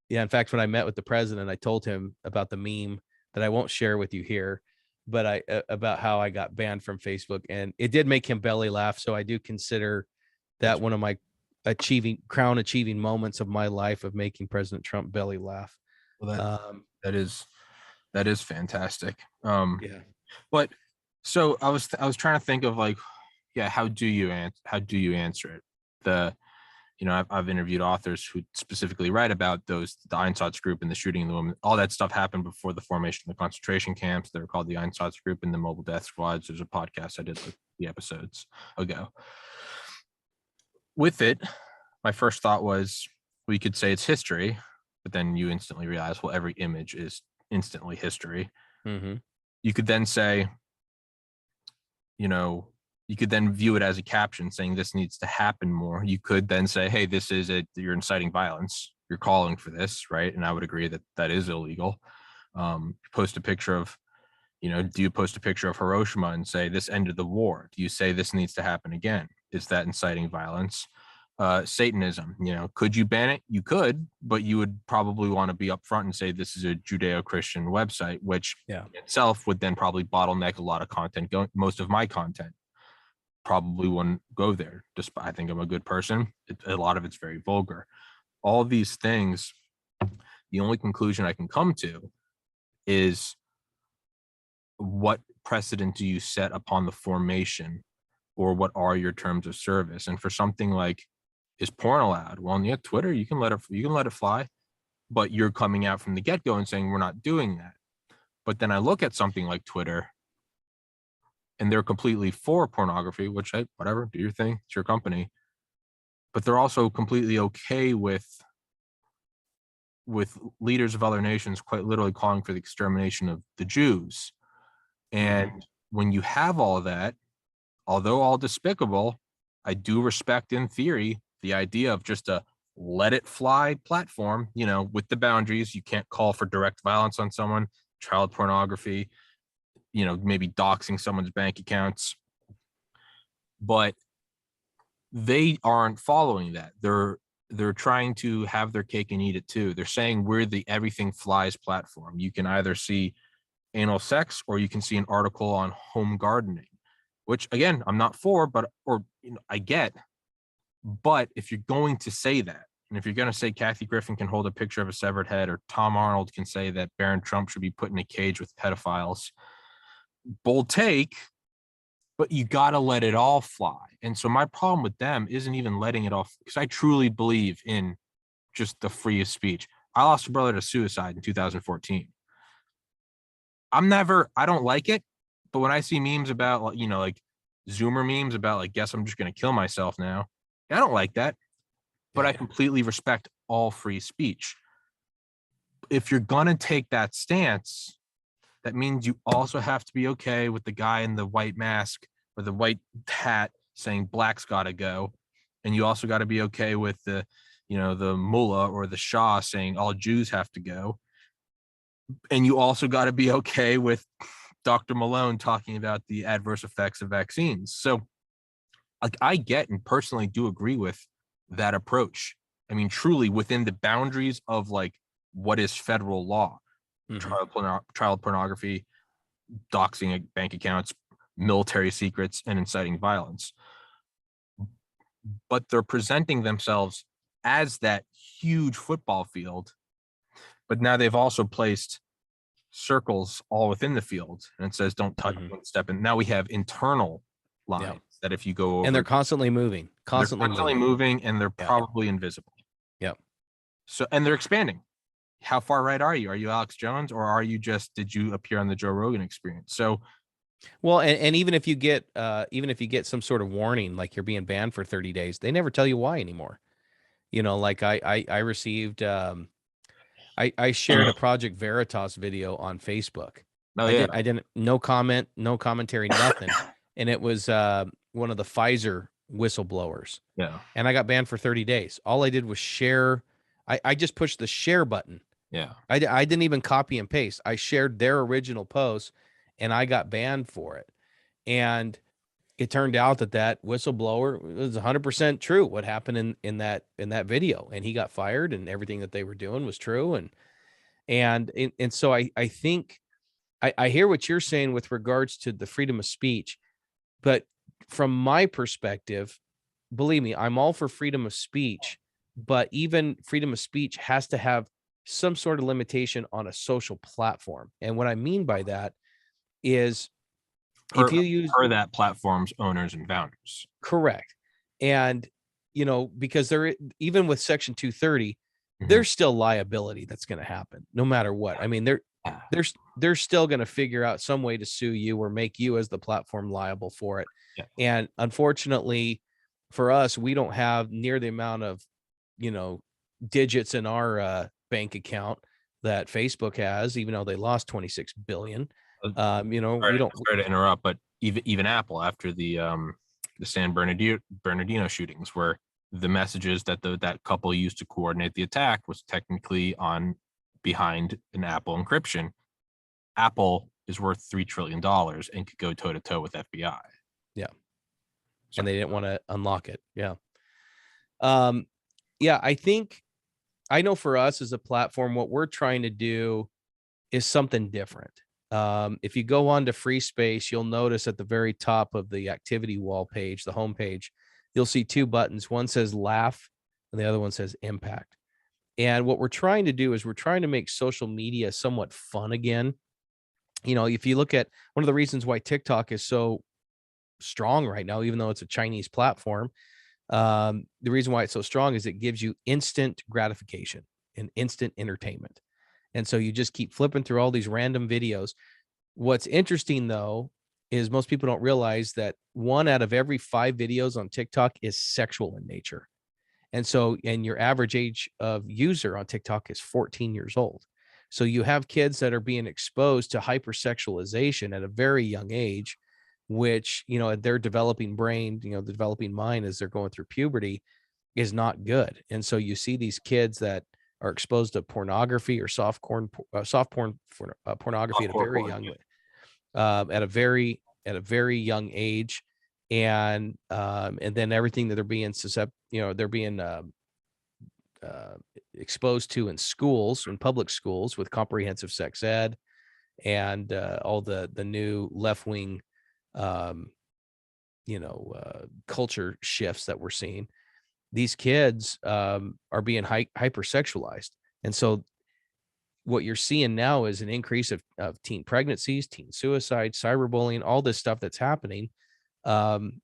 in fact, when I met with the president, I told him about the meme that I won't share with you here, but about how I got banned from Facebook, and it did make him belly laugh. So I do consider that one of my crown achieving moments of my life of making President Trump belly laugh. Well, that is fantastic. Yeah. But so I was trying to think of like, yeah, how do you answer it? I've interviewed authors who specifically write about the Einsatz group and the shooting of the woman. All that stuff happened before the formation of the concentration camps. They were called the Einsatz group and the mobile death squads. There's a podcast I did like the episodes ago. With it, my first thought was we could say it's history, but then you instantly realize, well, every image is instantly history. Mm-hmm. You could then say, you could then view it as a caption saying this needs to happen more. You could then say, hey, you're inciting violence. You're calling for this, right? And I would agree that is illegal. Post a picture of, do you post a picture of Hiroshima and say this ended the war? Do you say this needs to happen again? Is that inciting violence? Satanism, could you ban it? You could, but you would probably want to be upfront and say this is a Judeo-Christian website, which itself would then probably bottleneck a lot of content. Most of my content probably wouldn't go there. Despite I think I'm a good person, a lot of it's very vulgar. All these things, the only conclusion I can come to is what precedent do you set upon the formation, or what are your terms of service? And for something like, is porn allowed? Well, yeah, Twitter, you can let it fly, but you're coming out from the get-go and saying we're not doing that. But then I look at something like Twitter, and they're completely for pornography, which whatever, do your thing, it's your company. But they're also completely okay with leaders of other nations quite literally calling for the extermination of the Jews. And when you have all of that, although all despicable, I do respect in theory the idea of just a let it fly platform, with the boundaries. You can't call for direct violence on someone, child pornography, maybe doxing someone's bank accounts. But they aren't following that. They're trying to have their cake and eat it too. They're saying we're the everything flies platform. You can either see anal sex or you can see an article on home gardening, which again, I'm not for, I get. But if you're going to say that, and if you're going to say Kathy Griffin can hold a picture of a severed head, or Tom Arnold can say that Barron Trump should be put in a cage with pedophiles, bold take, but you got to let it all fly. And so my problem with them isn't even letting it off, because I truly believe in just the freest speech. I lost a brother to suicide in 2014. I don't like it, but when I see memes about, like Zoomer memes about like, guess I'm just going to kill myself now, I don't like that, but I completely respect all free speech. If you're going to take that stance, that means you also have to be okay with the guy in the white mask or the white hat saying black's got to go. And you also got to be okay with the mullah or the Shah saying all Jews have to go. And you also got to be okay with Dr. Malone talking about the adverse effects of vaccines. So like, I get and personally do agree with that approach. I mean, truly within the boundaries of like what is federal law, child pornography, doxing bank accounts, military secrets, and inciting violence. But they're presenting themselves as that huge football field. But now they've also placed circles all within the field, and it says don't touch, don't step in. Now we have internal lines that if you go over, and they're constantly moving, moving, and they're probably invisible. Yep. So, and they're expanding. How far right are you? Are you Alex Jones, or are you did you appear on the Joe Rogan Experience? So, well, and even if you get some sort of warning, like you're being banned for 30 days, they never tell you why anymore. Like I received, I shared a Project Veritas video on Facebook. I didn't, no comment, no commentary, nothing. And it was one of the Pfizer whistleblowers. Yeah. And I got banned for 30 days. All I did was share. I just pushed the share button. Yeah. I didn't even copy and paste. I shared their original post and I got banned for it. And it turned out that whistleblower was 100% true. What happened in that video, and he got fired, and everything that they were doing was true. And so I think I hear what you're saying with regards to the freedom of speech, but from my perspective, believe me, I'm all for freedom of speech, but even freedom of speech has to have some sort of limitation on a social platform. And what I mean by that is per, if you use per that platform's owners and founders. correct. And, because even with section 230, Mhm. there's still liability that's going to happen no matter what. I mean, Yeah. they're still going to figure out some way to sue you or make you as the platform liable for it. Yeah. And unfortunately for us, we don't have near the amount of, digits in our bank account that Facebook has, even though they lost 26 billion. We don't. Sorry to interrupt, but even Apple, after the San Bernardino shootings, where the messages that that couple used to coordinate the attack was technically behind an Apple encryption. Apple is worth $3 trillion and could go toe to toe with FBI. Yeah. So, And they didn't want to unlock it. Yeah. Yeah, I know for us as a platform, what we're trying to do is something different. If you go on to Free Space, you'll notice at the very top of the activity wall page, the home page, you'll see two buttons. One says laugh and the other one says impact. And what we're trying to do is we're trying to make social media somewhat fun again. If you look at one of the reasons why TikTok is so strong right now, even though it's a Chinese platform, the reason why it's so strong is it gives you instant gratification and instant entertainment. And so you just keep flipping through all these random videos. What's interesting though, is most people don't realize that 1 out of every 5 videos on TikTok is sexual in nature. And your average age of user on TikTok is 14 years old. So you have kids that are being exposed to hypersexualization at a very young age, which, their developing brain, the developing mind as they're going through puberty is not good. And so you see these kids that are exposed to pornography or pornography at a very young, at a very young age. And then everything that they're being exposed to in schools, in public schools with comprehensive sex ed and all the new left-wing culture shifts that we're seeing. These kids are being hypersexualized. And so what you're seeing now is an increase of teen pregnancies, teen suicide, cyberbullying, all this stuff that's happening. And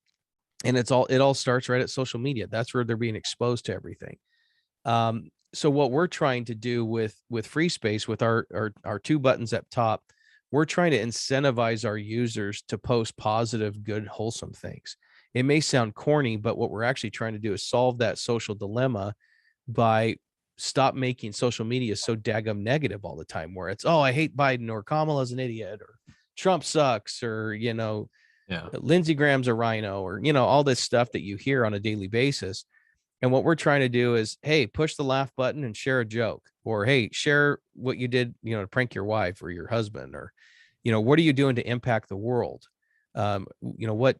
it all starts right at social media. That's where they're being exposed to everything. So what we're trying to do with Free Space, with our 2 buttons up top, we're trying to incentivize our users to post positive, good, wholesome things. It may sound corny, but what we're actually trying to do is solve that social dilemma by stop making social media so daggum negative all the time, where it's, oh, I hate Biden, or Kamala's an idiot, or Trump sucks, or, Lindsey Graham's a rhino, or, all this stuff that you hear on a daily basis. And what we're trying to do is, hey, push the laugh button and share a joke, or, hey, share what you did, to prank your wife or your husband, or, what are you doing to impact the world? What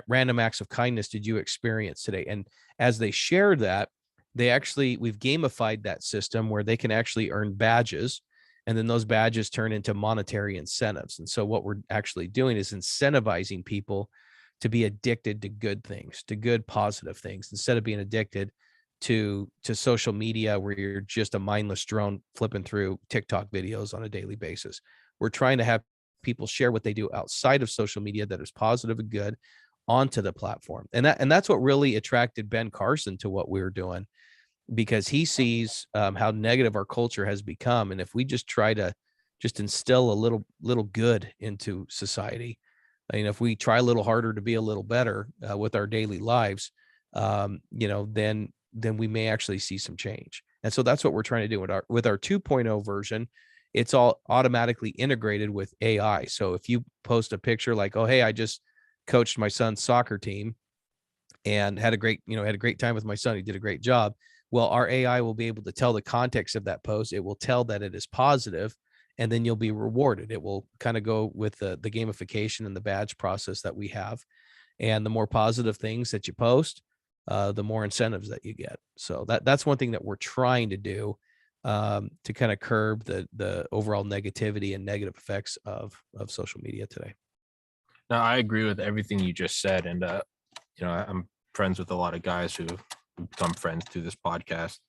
random acts of kindness did you experience today? And as they share that, we've gamified that system where they can actually earn badges, and then those badges turn into monetary incentives. And so what we're actually doing is incentivizing people to be addicted to good things, to good, positive things, instead of being addicted to social media where you're just a mindless drone flipping through TikTok videos on a daily basis. We're trying to have people share what they do outside of social media that is positive and good onto the platform. And that's what really attracted Ben Carson to what we were doing, because he sees how negative our culture has become. And if we just try to just instill a little good into society, if we try a little harder to be a little better with our daily lives, then we may actually see some change. And so that's what we're trying to do with our 2.0 version. It's all automatically integrated with AI. So if you post a picture like, oh, hey, I just coached my son's soccer team and had a great time with my son, he did a great job. Well, our AI will be able to tell the context of that post. It will tell that it is positive, and then you'll be rewarded. It will kind of go with the gamification and the badge process that we have. And the more positive things that you post, the more incentives that you get. So that's one thing that we're trying to do to kind of curb the overall negativity and negative effects of social media today. No, I agree with everything you just said. And, I'm friends with a lot of guys who become friends through this podcast,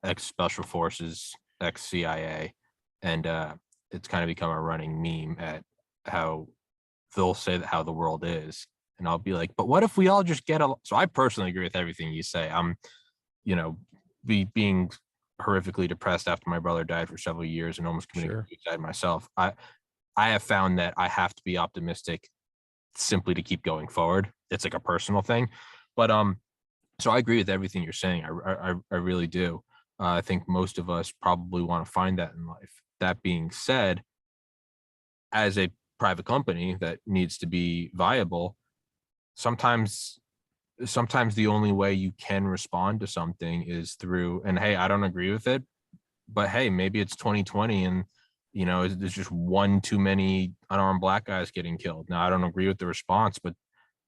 ex-special forces, ex-CIA, and it's kind of become a running meme at how they'll say that how the world is, and I'll be like, but what if we all just get a? So I personally agree with everything you say. I'm, being horrifically depressed after my brother died for several years and almost committing suicide myself. I have found that I have to be optimistic simply to keep going forward. It's like a personal thing, but so I agree with everything you're saying. I really do. I think most of us probably want to find that in life. That being said, as a private company that needs to be viable, sometimes the only way you can respond to something is through, and hey, I don't agree with it, but hey, maybe it's 2020 and there's just one too many unarmed black guys getting killed. Now I don't agree with the response, but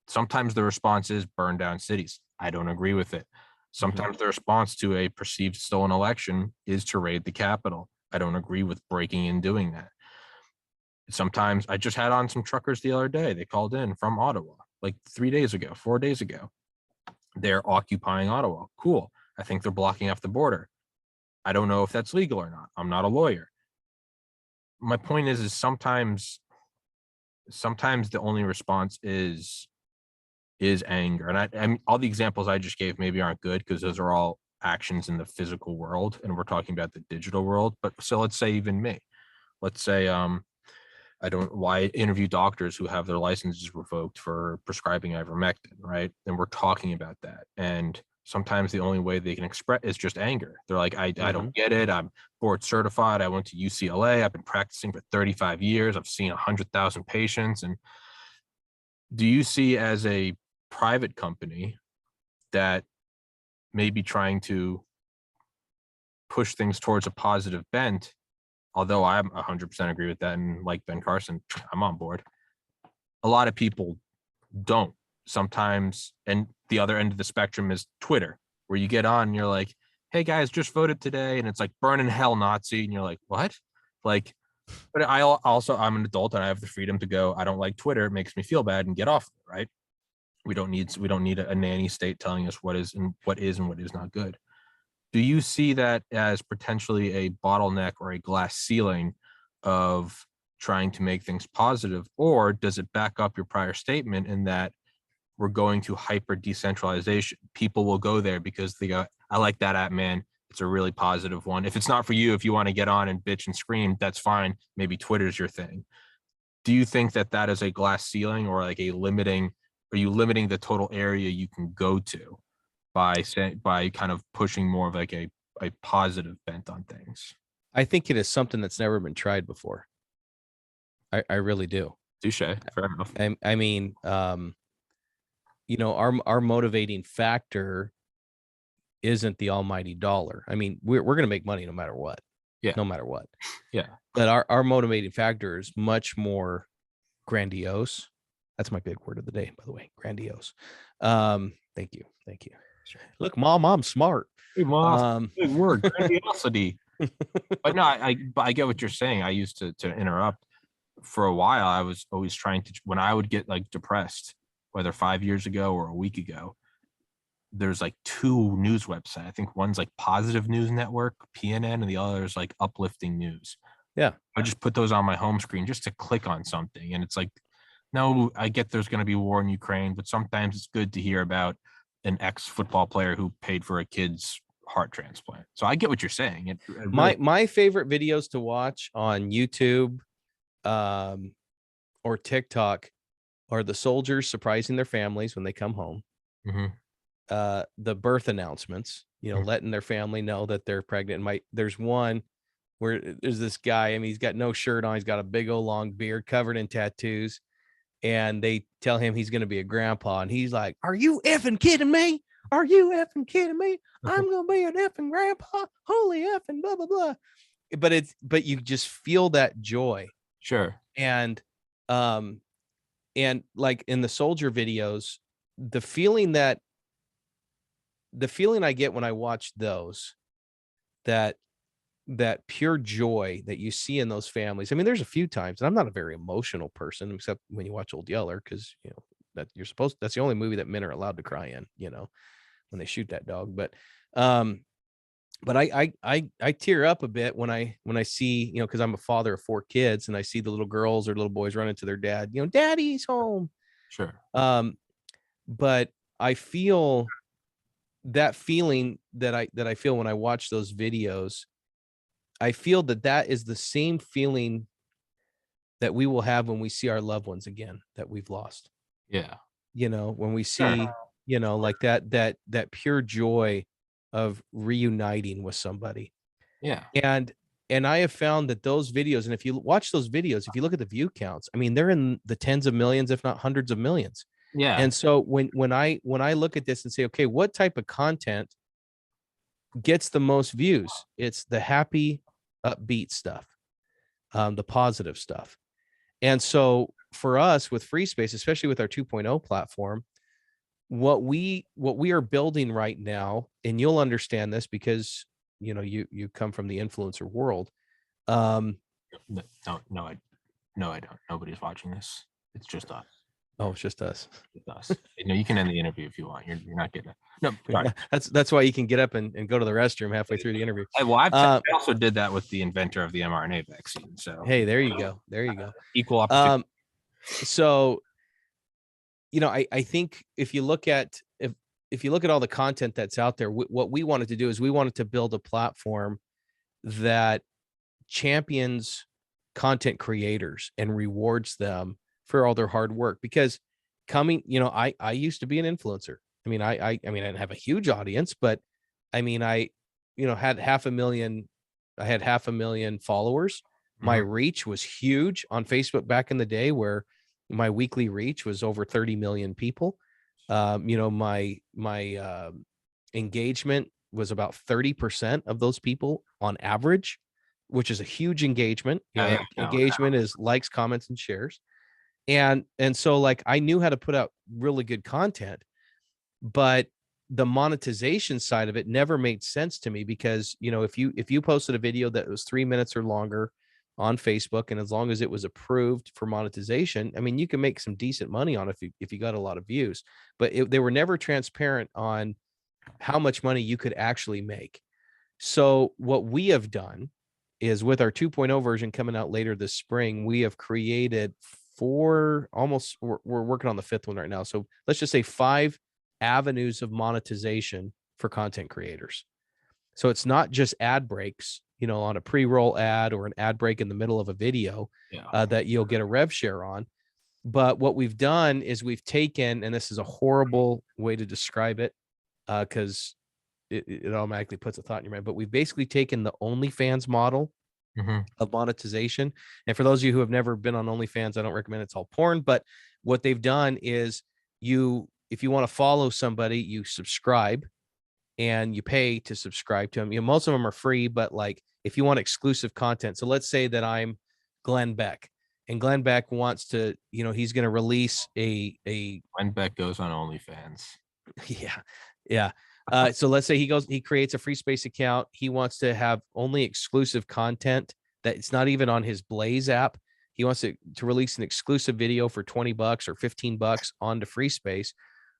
sometimes the response is burn down cities. I don't agree with it. Sometimes the response to a perceived stolen election is to raid the Capitol. I don't agree with breaking and doing that. Sometimes I just had on some truckers the other day. They called in from Ottawa like 4 days ago. They're occupying Ottawa. Cool. I think they're blocking off the border. I don't know if that's legal or not. I'm not a lawyer. My point is sometimes the only response is anger. And I mean, all the examples I just gave maybe aren't good because those are all actions in the physical world, and we're talking about the digital world. But so let's say even me. Let's say why interview doctors who have their licenses revoked for prescribing ivermectin, right? And we're talking about that. And sometimes the only way they can express is just anger. They're like, I don't get it. I'm board certified. I went to UCLA. I've been practicing for 35 years. I've seen 100,000 patients. And do you see as a private company that may be trying to push things towards a positive bent, although I'm 100% agree with that, and like Ben Carson, I'm on board. A lot of people don't sometimes, and the other end of the spectrum is Twitter, where you get on and you're like, hey guys, just voted today, and it's like burn in hell Nazi, and you're like, what? Like, but I'm an adult and I have the freedom to go, I don't like Twitter, it makes me feel bad, and get off it, right? We don't need a nanny state telling us what is and what is not good. Do you see that as potentially a bottleneck or a glass ceiling of trying to make things positive, or does it back up your prior statement in that we're going to hyper decentralization? People will go there because they go, I like that app, man. It's a really positive one. If it's not for you, if you want to get on and bitch and scream, that's fine. Maybe Twitter's your thing. Do you think that is a glass ceiling, or like are you limiting the total area you can go to by kind of pushing more of like a positive bent on things? I think it is something that's never been tried before. I really do. Touche. Fair enough. I mean, our motivating factor isn't the almighty dollar. I mean, we're going to make money no matter what. Yeah. No matter what. Yeah. But our motivating factor is much more grandiose. That's my big word of the day, by the way, grandiose. Thank you. Sure. Look, mom's smart. Hey, mom, big word, grandiosity. But no, I get what you're saying. I used to interrupt. For a while, I was always trying to, when I would get like depressed, whether 5 years ago or a week ago, there's like two news websites. I think one's like Positive News Network, PNN, and the other is like Uplifting News. Yeah. I just put those on my home screen just to click on something. And it's like, no, I get there's going to be war in Ukraine, but sometimes it's good to hear about an ex-football player who paid for a kid's heart transplant. So I get what you're saying. It really... My favorite videos to watch on YouTube or TikTok are the soldiers surprising their families when they come home. The birth announcements, letting their family know that they're pregnant. There's one where there's this guy, I mean, he's got no shirt on, he's got a big old long beard covered in tattoos, and they tell him he's going to be a grandpa, and he's like, are you effing kidding me? Are you effing kidding me? I'm going to be an effing grandpa. Holy effing blah, blah, blah. But you just feel that joy. Sure. And like in the soldier videos, the feeling I get when I watch those, that pure joy that you see in those families. I mean, there's a few times, and I'm not a very emotional person, except when you watch Old Yeller, because that you're supposed, that's the only movie that men are allowed to cry in, when they shoot that dog. Um, but I tear up a bit when I see, because I'm a father of 4 kids, and I see the little girls or little boys running to their dad, daddy's home. Sure. But I feel that feeling that I feel when I watch those videos. I feel that is the same feeling that we will have when we see our loved ones again that we've lost. Yeah. When we see, like that pure joy of reuniting with somebody. Yeah. And I have found that those videos, and if you watch those videos, if you look at the view counts, I mean, they're in the tens of millions, if not hundreds of millions. Yeah. And so when I look at this and say, okay, what type of content gets the most views? It's the happy, upbeat stuff, the positive stuff. And so for us with Free Space, especially with our 2.0 platform, what we are building right now, and you'll understand this because you come from the influencer world. No, I don't. Nobody's watching this. It's just us. Oh, it's just us. It's us. You can end the interview if you want. You're not getting it. No, sorry. That's why you can get up and go to the restroom halfway through the interview. Well, I also did that with the inventor of the mRNA vaccine. So hey, there you go. There you go. Equal opportunity. So, I think if you look at all the content that's out there, what we wanted to do is we wanted to build a platform that champions content creators and rewards them for all their hard work. Because I used to be an influencer. I mean, I didn't have a huge audience, but I mean, I had half a million followers. My reach was huge on Facebook back in the day, where my weekly reach was over 30 million people. My engagement was about 30% of those people on average, which is a huge engagement. Engagement is likes, comments, and shares. And so like I knew how to put out really good content, but the monetization side of it never made sense to me, because if you posted a video that was 3 minutes or longer on Facebook, and as long as it was approved for monetization, I mean, you can make some decent money on it if you got a lot of views. But they were never transparent on how much money you could actually make. So what we have done is, with our 2.0 version coming out later this spring, we have created we're working on the 5th one right now. So let's just say 5 avenues of monetization for content creators. So it's not just ad breaks, on a pre-roll ad or an ad break in the middle of a video that you'll get a rev share on. But what we've done is we've taken, and this is a horrible way to describe it, because it automatically puts a thought in your mind, but we've basically taken the OnlyFans model of monetization. And for those of you who have never been on OnlyFans, I don't recommend it. It's all porn. But what they've done is if you want to follow somebody, you subscribe and you pay to subscribe to them. Most of them are free, but like if you want exclusive content. So let's say that I'm Glenn Beck, and Glenn Beck wants to, he's going to release a Glenn Beck goes on OnlyFans. Yeah. So let's say he creates a Free Space account. He wants to have only exclusive content that it's not even on his Blaze app. He wants to release an exclusive video for $20 or $15 onto Free Space.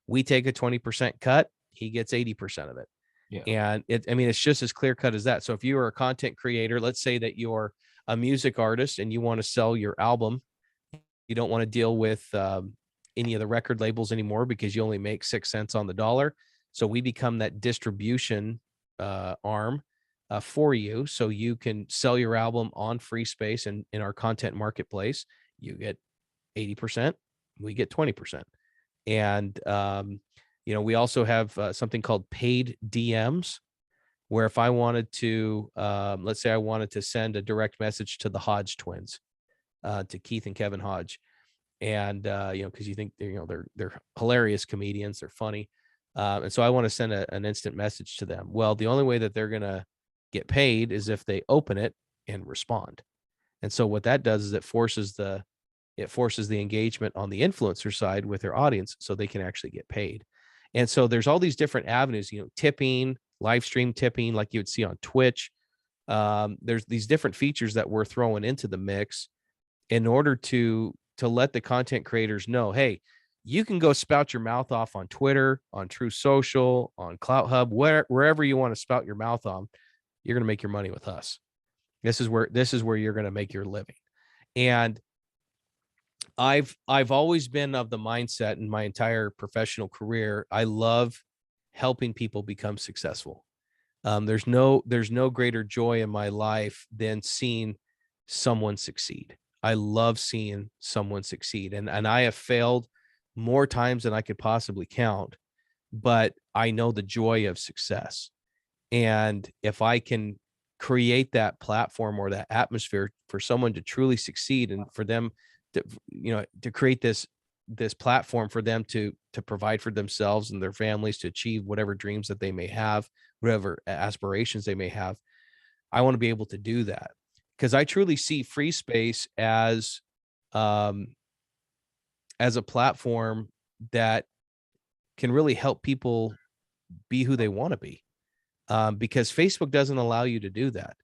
We take a 20% cut. He gets 80% of it. Yeah. And it's just as clear cut as that. So if you are a content creator, let's say that you're a music artist and you want to sell your album, you don't want to deal with any of the record labels anymore because you only make 6 cents on the dollar. So we become that distribution arm for you. So you can sell your album on Free Space and in our content marketplace. You get 80%, we get 20%. And, we also have something called paid DMs, where if I wanted to, let's say I wanted to send a direct message to the Hodge twins, to Keith and Kevin Hodge. And, because you think they're hilarious comedians, they're funny. And so I want to send an instant message to them. Well, the only way that they're going to get paid is if they open it and respond. And so what that does is it forces the engagement on the influencer side with their audience so they can actually get paid. And so there's all these different avenues, tipping, live stream tipping, like you would see on Twitch. There's these different features that we're throwing into the mix in order to let the content creators know, hey, you can go spout your mouth off on Twitter, on True Social, on Clout Hub, wherever you want to spout your mouth on. You're going to make your money with us. This is where you're going to make your living. And I've always been of the mindset in my entire professional career. I love helping people become successful. There's no greater joy in my life than seeing someone succeed. I love seeing someone succeed, and I have failed more times than I could possibly count, but I know the joy of success. And if I can create that platform or that atmosphere for someone to truly succeed, and for them to, to create this platform for them to provide for themselves and their families, to achieve whatever dreams that they may have, whatever aspirations they may have, I want to be able to do that, because I truly see free space as a platform that can really help people be who they want to be. Because Facebook doesn't allow you to do that.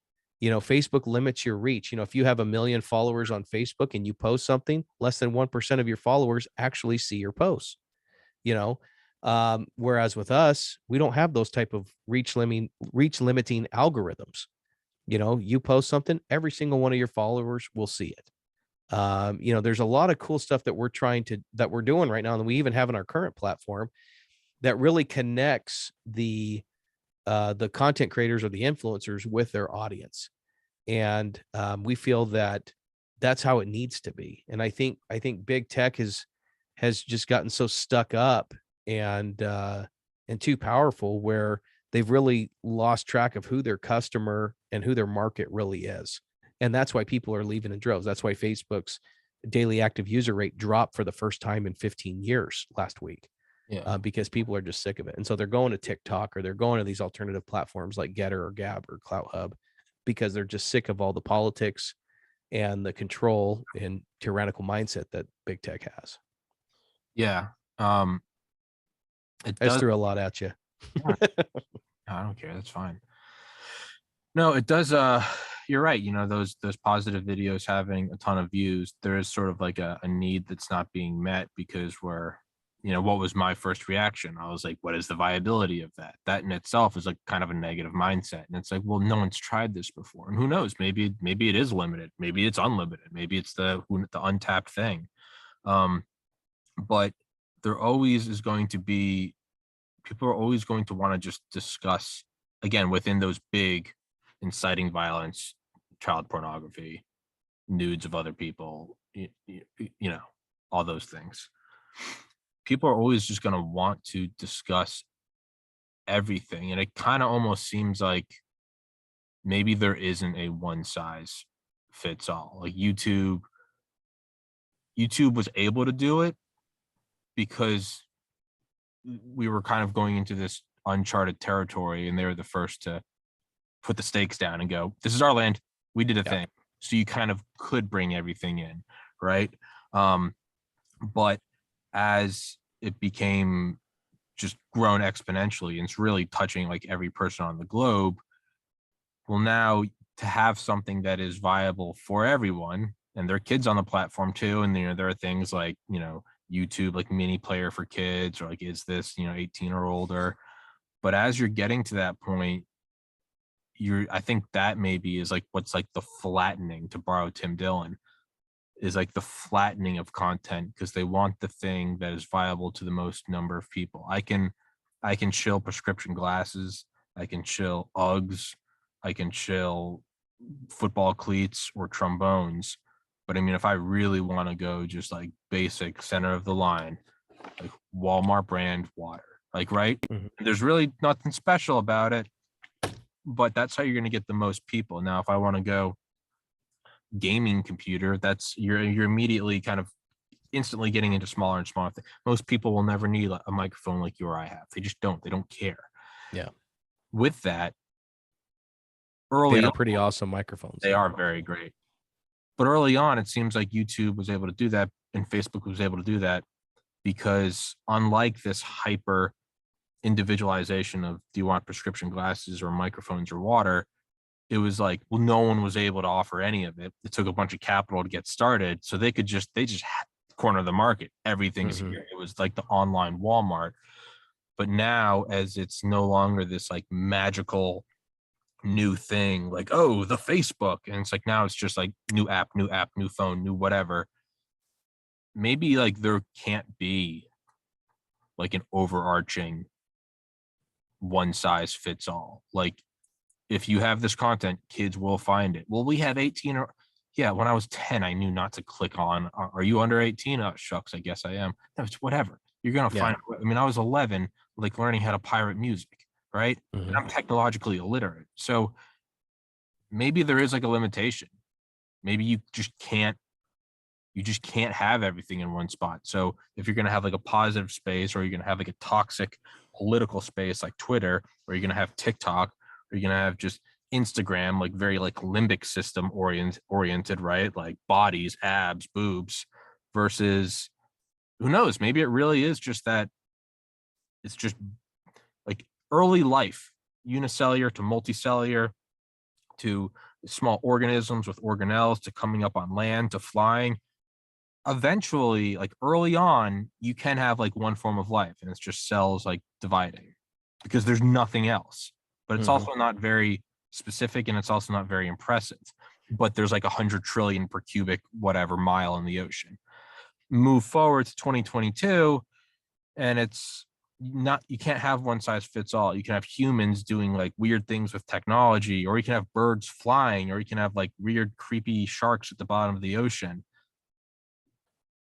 Facebook limits your reach. If you have 1 million followers on Facebook and you post something, less than 1% of your followers actually see your posts. Whereas with us, we don't have those type of reach limiting algorithms. You post something, every single one of your followers will see it. There's a lot of cool stuff that we're doing right now, and we even have in our current platform that really connects the content creators or the influencers with their audience. And we feel that that's how it needs to be. And I think big tech has just gotten so stuck up and too powerful, where they've really lost track of who their customer and who their market really is. And that's why people are leaving in droves. That's why Facebook's daily active user rate dropped for the first time in 15 years last week. Yeah. Because people are just sick of it. And so they're going to TikTok, or they're going to these alternative platforms like Getter or Gab or Clout Hub, because they're just sick of all the politics and the control and tyrannical mindset that big tech has. Yeah. It I just does. threw a lot at you. I don't care. That's fine. No, it does. You're right. Those positive videos having a ton of views, there is sort of like a need that's not being met, because what was my first reaction? I was like, what is the viability of that? That in itself is like kind of a negative mindset. And it's like, well, no one's tried this before. And who knows? Maybe it is limited. Maybe it's unlimited. Maybe it's the untapped thing. But there always is going to be, people are always going to want to just discuss, again, within those big inciting violence, child pornography, nudes of other people, all those things. People are always just going to want to discuss everything. And it kind of almost seems like maybe there isn't a one size fits all. Like YouTube was able to do it because we were kind of going into this uncharted territory, and they were the first to put the stakes down and go, this is our land. We did a thing. So you kind of could bring everything in, right? But as it became just grown exponentially, and it's really touching like every person on the globe, well, now to have something that is viable for everyone, and there are kids on the platform too, and there are things like YouTube, like mini player for kids, or like, is this 18 or older? But as you're getting to that point, I think that maybe is like what's like the flattening, to borrow Tim Dillon, is like the flattening of content, because they want the thing that is viable to the most number of people. I can chill prescription glasses, I can chill Uggs, I can chill football cleats or trombones. But I mean, if I really want to go just like basic center of the line, like Walmart brand water, like, right? Mm-hmm. There's really nothing special about it, but that's how you're going to get the most people. Now, if I want to go gaming computer, that's you're immediately kind of instantly getting into smaller and smaller things. Most people will never need a microphone like you or I have. They just don't. They don't care. Yeah. With that, They are pretty awesome microphones. They are very great. But early on, it seems like YouTube was able to do that, and Facebook was able to do that, because unlike this hyper individualization of, do you want prescription glasses or microphones or water, it was like, well, no one was able to offer any of it. It took a bunch of capital to get started, so they just corner of the market. Everything's Mhm. here. It was like the online Walmart. But now, as it's no longer this like magical new thing, like, oh, the Facebook, and it's like now it's just like new app, new phone, new whatever. Maybe like there can't be like an overarching one size fits all. Like if you have this content, kids will find it. Well, we have 18 or yeah, when I was 10, I knew not to click on, are you under 18? Oh, shucks, I guess I am. No, it's whatever. You're going to Yeah. find, I mean, I was 11, like learning how to pirate music, right? And Mhm. I'm technologically illiterate. So maybe there is like a limitation. Maybe you just can't have everything in one spot. So if you're going to have like a positive space, or you're going to have like a toxic political space like Twitter, or you're going to have TikTok, or you're going to have just Instagram, like very like limbic system oriented, right? Like bodies, abs, boobs, versus who knows? Maybe it really is just that it's just like early life, unicellular to multicellular to small organisms with organelles to coming up on land to flying. Eventually, like early on, you can have like one form of life, and it's just cells like dividing because there's nothing else. But it's Mhm. also not very specific, and it's also not very impressive. But there's like 100 trillion per cubic whatever mile in the ocean. Move forward to 2022, and it's not, you can't have one size fits all. You can have humans doing like weird things with technology, or you can have birds flying, or you can have like weird creepy sharks at the bottom of the ocean,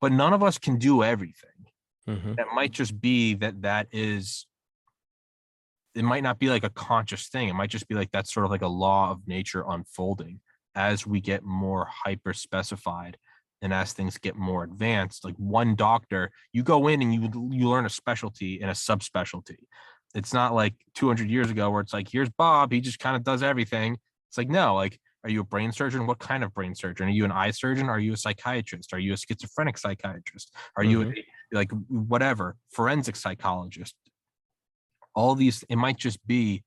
but none of us can do everything. Mhm. That might just be that is, it might not be like a conscious thing. It might just be like that's sort of like a law of nature unfolding as we get more hyper specified, and as things get more advanced. Like one doctor, you go in and you learn a specialty and a subspecialty. It's not like 200 years ago where it's like, here's Bob, he just kind of does everything. It's like, no, like, are you a brain surgeon? What kind of brain surgeon? Are you an eye surgeon? Are you a psychiatrist? Are you a schizophrenic psychiatrist? Are you Mhm. a, like whatever forensic psychologist? All these, it might just be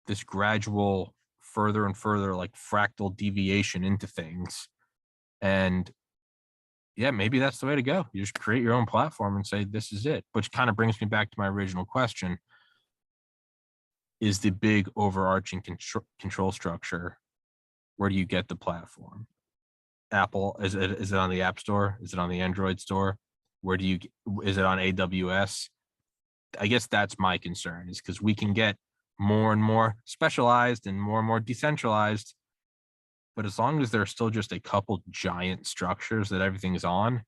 this gradual further and further like fractal deviation into things. And yeah, maybe that's the way to go. You just create your own platform and say this is it, which kind of brings me back to my original question: is the big overarching control structure, where do you get the platform? Apple, is it on the App Store? Is it on the Android store? Where do you, is it on AWS? I guess that's my concern, is because we can get more and more specialized and more decentralized, but as long as there's still just a couple giant structures that everything is on,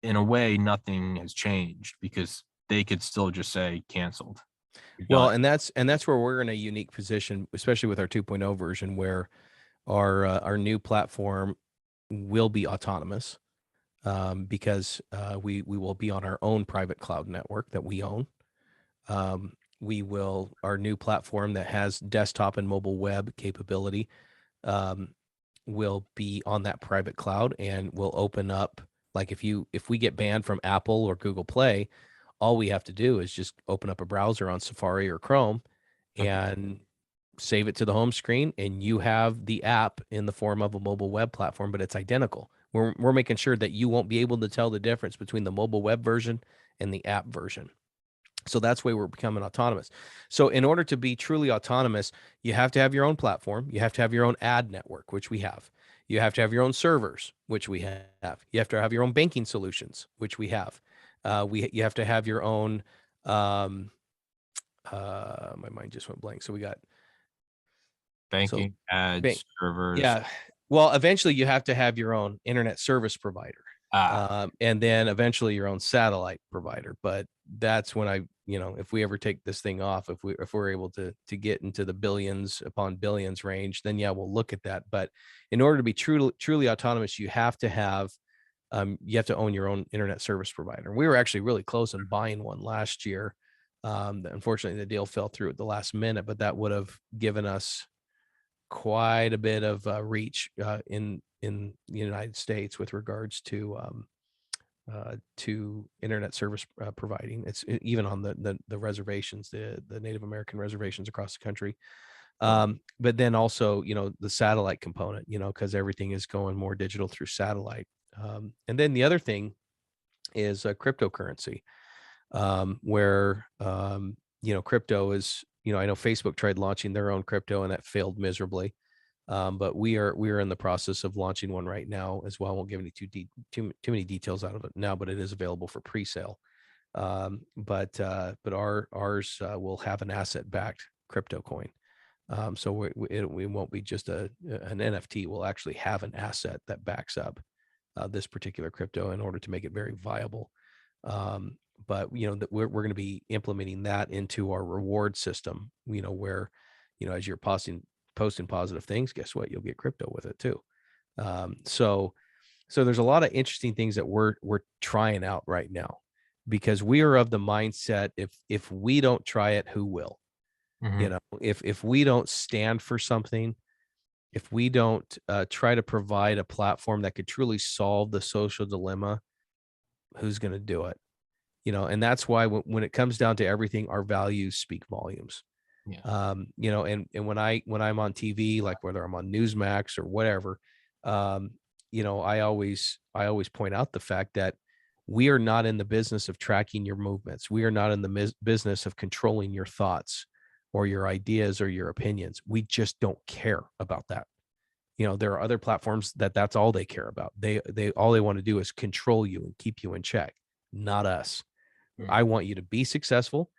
in a way, nothing has changed because they could still just say canceled. You're Well, done. and that's where we're in a unique position, especially with our 2.0 version, where our new platform will be autonomous, because we will be on our own private cloud network that we own. We will, our new platform that has desktop and mobile web capability, um, will be on that private cloud, and will open up, like if we get banned from Apple or Google Play, all we have to do is just open up a browser on Safari or Chrome Mhm. and save it to the home screen, and you have the app in the form of a mobile web platform, but it's identical. We're making sure that you won't be able to tell the difference between the mobile web version and the app version. So that's why we're becoming autonomous. So in order to be truly autonomous, you have to have your own platform. You have to have your own ad network, which we have. You have to have your own servers, which we have. You have to have your own banking solutions, which we have. You have to have your own. Um, my mind just went blank. So we got so Banking, bank. ads, servers. Yeah. Well, eventually you have to have your own internet service provider, Ah, and then eventually your own satellite provider. But that's when if we ever take this thing off, if we're able to get into the billions upon billions range, then yeah, we'll look at that. But in order to be truly autonomous, you have to own your own internet service provider. We were actually really close in buying one last year. Unfortunately, the deal fell through at the last minute, but that would have given us quite a bit of reach in the United States with regards to internet service providing. It's even on the reservations, the Native American reservations across the country. But then also, the satellite component, because everything is going more digital through satellite. And then the other thing is cryptocurrency, where crypto is, I know Facebook tried launching their own crypto and that failed miserably. But we are in the process of launching one right now as well. I won't give any too many details out of it now, but it is available for pre-sale. But ours will have an asset-backed crypto coin. So we won't be just an NFT. We'll actually have an asset that backs up this particular crypto in order to make it very viable. But we're going to be implementing that into our reward system. Where as you're posting positive things, guess what? You'll get crypto with it too. So there's a lot of interesting things that we're trying out right now, because we are of the mindset, if we don't try it, who will? Mhm. If we don't stand for something, if we don't try to provide a platform that could truly solve the social dilemma, who's going to do it? And that's why when it comes down to everything, our values speak volumes. Yeah. And when I'm on TV, like whether I'm on Newsmax or whatever, I always point out the fact that we are not in the business of tracking your movements. We are not in the business of controlling your thoughts or your ideas or your opinions. We just don't care about that. There are other platforms that's all they care about. They all they want to do is control you and keep you in check, not us. Mm. I want you to be successful.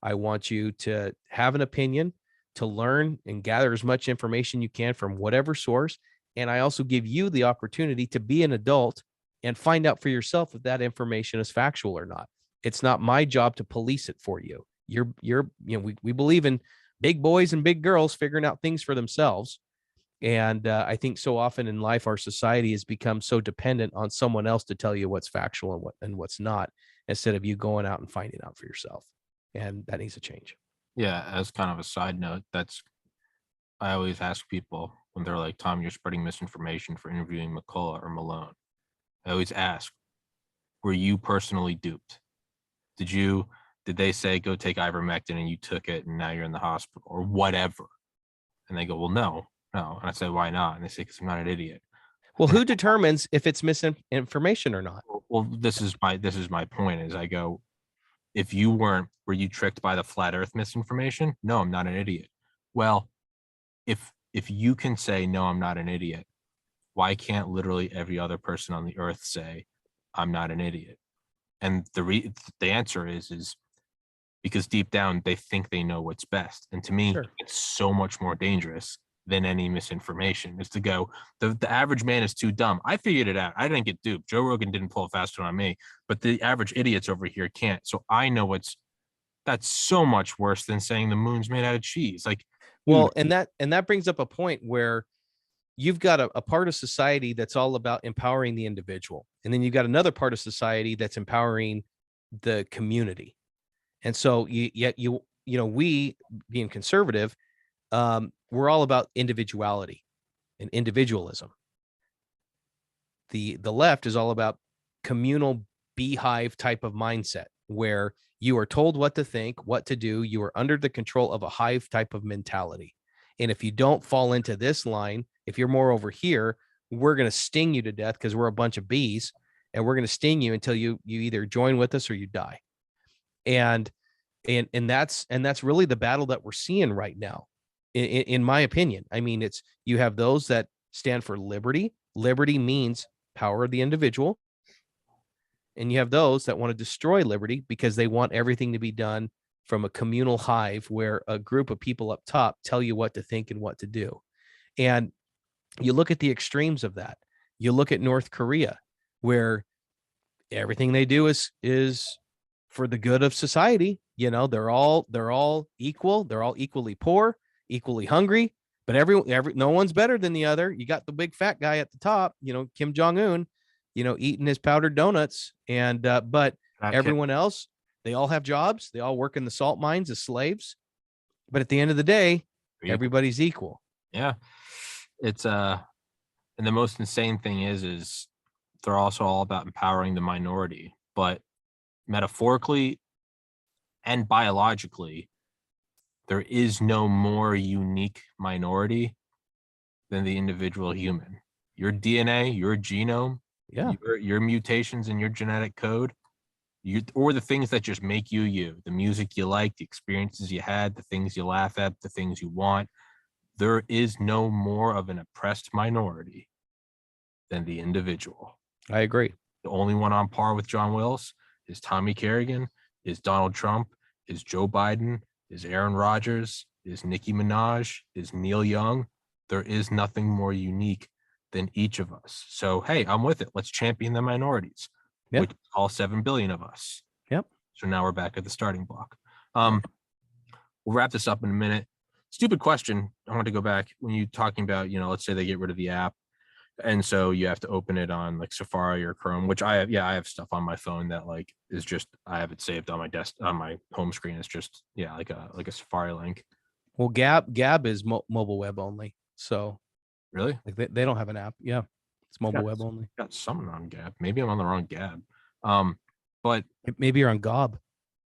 I want you to have an opinion, to learn and gather as much information you can from whatever source. And I also give you the opportunity to be an adult and find out for yourself if that information is factual or not. It's not my job to police it for you. We believe in big boys and big girls figuring out things for themselves. And I think so often in life, our society has become so dependent on someone else to tell you what's factual and what's not, instead of you going out and finding out for yourself. And that needs to change. Yeah, as kind of a side note, I always ask people when they're like, "Tom, you're spreading misinformation for interviewing McCullough or Malone." I always ask, "Were you personally duped? Did they say go take ivermectin and you took it and now you're in the hospital or whatever?" And they go, "Well, no, no." And I say, "Why not?" And they say, "Because I'm not an idiot." Well, who determines if it's misinformation or not? Well, this is my point. Is I go, if you were you tricked by the flat Earth misinformation? No, I'm not an idiot. Well, if you can say no, I'm not an idiot, why can't literally every other person on the earth say I'm not an idiot? And the answer is because deep down they think they know what's best. And to me, Sure. it's so much more dangerous than any misinformation is to go, the average man is too dumb. I figured it out. I didn't get duped. Joe Rogan didn't pull a fast one on me, but the average idiots over here can't. So I know that's so much worse than saying the moon's made out of cheese. Like, dude, Well, and that brings up a point where you've got a part of society that's all about empowering the individual. And then you've got another part of society that's empowering the community. And so we being conservative, we're all about individuality and individualism. The left is all about communal beehive type of mindset, where you are told what to think, what to do. You are under the control of a hive type of mentality. And if you don't fall into this line, if you're more over here, we're going to sting you to death because we're a bunch of bees, and we're going to sting you until you either join with us or you die. And that's really the battle that we're seeing right now, in my opinion. I mean, you have those that stand for liberty. Liberty means power of the individual. And you have those that want to destroy liberty because they want everything to be done from a communal hive where a group of people up top tell you what to think and what to do. And you look at the extremes of that. You look at North Korea, where everything they do is for the good of society. They're all equal. They're all equally poor, equally hungry, but no one's better than the other. You got the big fat guy at the top, Kim Jong-un, eating his powdered donuts. And but everyone else, they all have jobs. They all work in the salt mines as slaves. But at the end of the day, everybody's equal. Yeah. It's and the most insane thing is they're also all about empowering the minority, but metaphorically and biologically, there is no more unique minority than the individual human. Your DNA, your genome Yeah. Your mutations in your genetic code, or the things that just make you, the music you like, the experiences you had, the things you laugh at, the things you want. There is no more of an oppressed minority than the individual. I agree. The only one on par with John Willis is Tommy Carrigan, is Donald Trump, is Joe Biden, is Aaron Rodgers, is Nicki Minaj, is Neil Young. There is nothing more unique than each of us. So, hey, I'm with it. Let's champion the minorities, Yep. which all 7 billion of us. Yep. So now we're back at the starting block. We'll wrap this up in a minute. Stupid question. I want to go back when you talking about, let's say they get rid of the app. And so you have to open it on like Safari or Chrome, which I have. Yeah, I have stuff on my phone that like is just, I have it saved on my desk, on my home screen. It's just, like a Safari link. Well, Gab is mobile web only. So Really? like they don't have an app. Yeah. It's mobile web only. Got something on Gab. Maybe I'm on the wrong Gab. But maybe you're on Gob.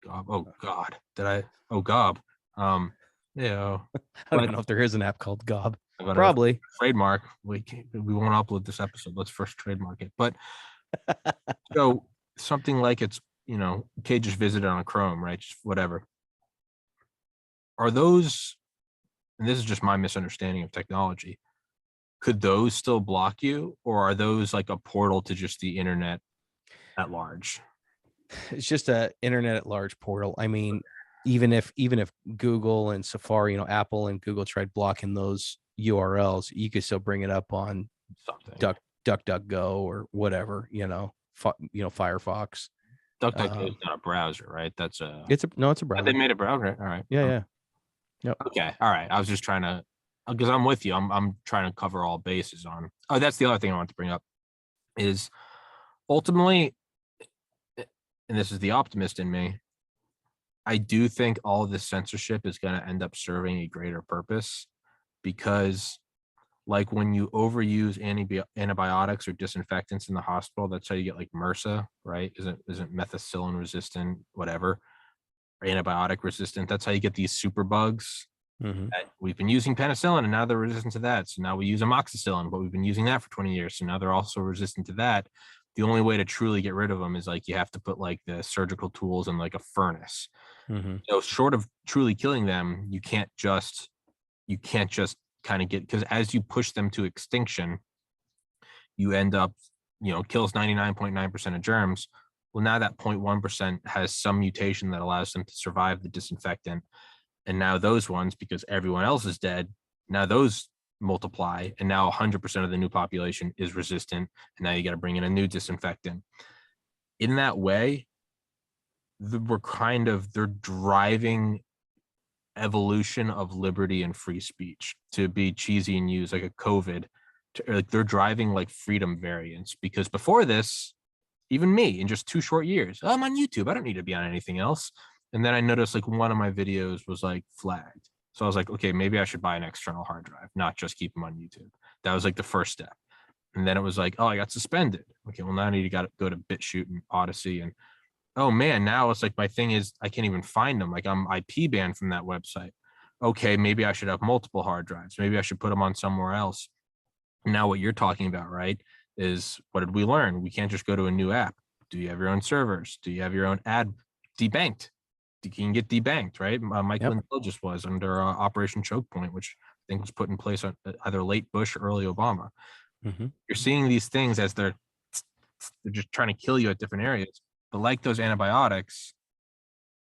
Gob. Oh God. Did I? Oh Gob. Yeah. I don't even know if there is an app called Gob. Probably trademark. We won't upload this episode. Let's first trademark it. But so something like it's, you can't just visit it on Chrome, right? Just whatever. Are those, and this is just my misunderstanding of technology, could those still block you, or are those like a portal to just the internet at large? It's just a internet at large portal. I mean, even if Google and Safari, Apple and Google tried blocking those URLs, you could still bring it up on something DuckDuckGo or whatever, Firefox. DuckDuckGo is not a browser, right? It's a browser. They made a browser. All right. Yeah. Yep. Okay. All right. I was just trying to, because I'm with you. I'm trying to cover all bases on. Oh, that's the other thing I want to bring up is ultimately, and this is the optimist in me, I do think all of this censorship is going to end up serving a greater purpose, because like when you overuse antibiotics or disinfectants in the hospital, that's how you get like MRSA, right? Isn't methicillin resistant, whatever, or antibiotic resistant. That's how you get these super bugs. Mm-hmm. We've been using penicillin and now they're resistant to that. So now we use amoxicillin, but we've been using that for 20 years. So now they're also resistant to that. The only way to truly get rid of them is like you have to put like the surgical tools in like a furnace. Mm-hmm. So short of truly killing them, you can't just kind of get, because as you push them to extinction, you end up, kills 99.9% of germs. Well, now that 0.1% has some mutation that allows them to survive the disinfectant. And now those ones, because everyone else is dead, now those multiply, and now 100% of the new population is resistant. And now you got to bring in a new disinfectant. In that way, they're driving evolution of liberty and free speech, to be cheesy and use like a COVID. Like they're driving like freedom variants, because before this, even me, in just 2 short years, I'm on YouTube. I don't need to be on anything else. And then I noticed like one of my videos was like flagged. So I was like, okay, maybe I should buy an external hard drive, not just keep them on YouTube. That was like the first step. And then it was like, oh, I got suspended. Okay, well now I need to go to BitChute and Odyssey. And oh man, now it's like my thing is I can't even find them. Like I'm IP banned from that website. Okay, maybe I should have multiple hard drives. Maybe I should put them on somewhere else. Now what you're talking about, right, is what did we learn? We can't just go to a new app. Do you have your own servers? Do you have your own ad debanked? You can get debanked, right? Mike Lindell just was under Operation Choke Point, which I think was put in place on either late Bush or early Obama. Mm-hmm. You're seeing these things as they're just trying to kill you at different areas. But like those antibiotics,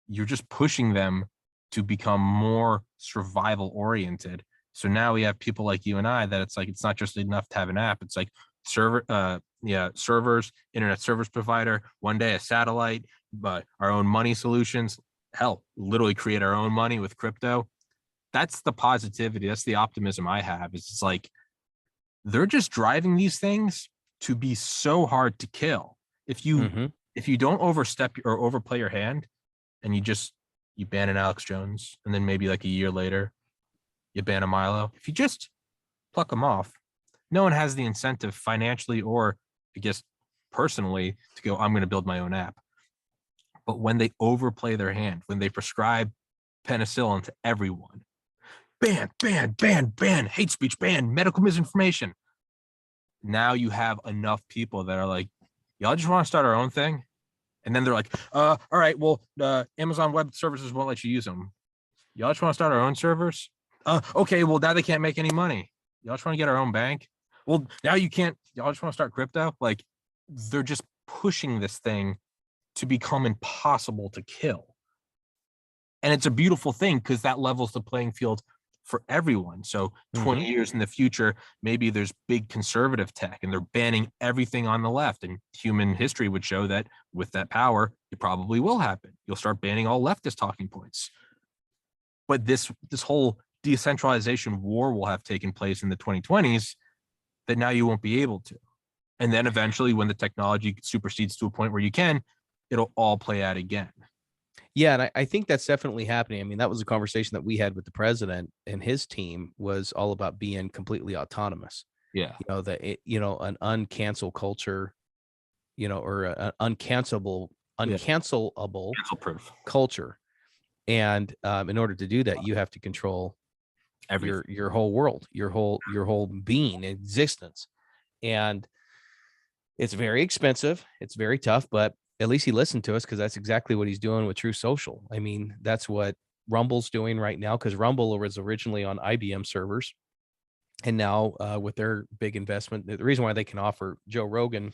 you're just pushing them to become more survival oriented. So now we have people like you and I that it's like, it's not just enough to have an app. It's like servers, internet service provider, one day a satellite, but our own money solutions, hell, literally create our own money with crypto. That's the positivity. That's the optimism I have. Is it's like, they're just driving these things to be so hard to kill. If you don't overstep or overplay your hand, and you ban an Alex Jones, and then maybe like a year later, you ban a Milo. If you just pluck them off, no one has the incentive financially or I guess personally to go, I'm going to build my own app. But when they overplay their hand, when they prescribe penicillin to everyone, ban, hate speech, ban, medical misinformation. now you have enough people that are like, y'all just want to start our own thing. And then they're like, all right, well, Amazon Web Services won't let you use them. Y'all just want to start our own servers? Okay, well, now they can't make any money. Y'all just want to get our own bank? Well, now you can't. Y'all just want to start crypto? Like, they're just pushing this thing to become impossible to kill. And it's a beautiful thing because that levels the playing field for everyone. So 20 years in the future, maybe there's big conservative tech and they're banning everything on the left. And human history would show that with that power, it probably will happen. You'll start banning all leftist talking points. But this whole decentralization war will have taken place in the 2020s that now you won't be able to. And then eventually when the technology supersedes to a point where you can, it'll all play out again. Yeah, and I think that's definitely happening. I mean, that was a conversation that we had with the president, and his team was all about being completely autonomous. Yeah. An uncancel culture, or an uncancelable Cancel proof culture. And in order to do that, you have to control your whole world, your whole being, existence. And it's very expensive. It's very tough, but at least he listened to us, because that's exactly what he's doing with True Social. I mean, that's what Rumble's doing right now, because Rumble was originally on IBM servers. And now with their big investment, the reason why they can offer Joe Rogan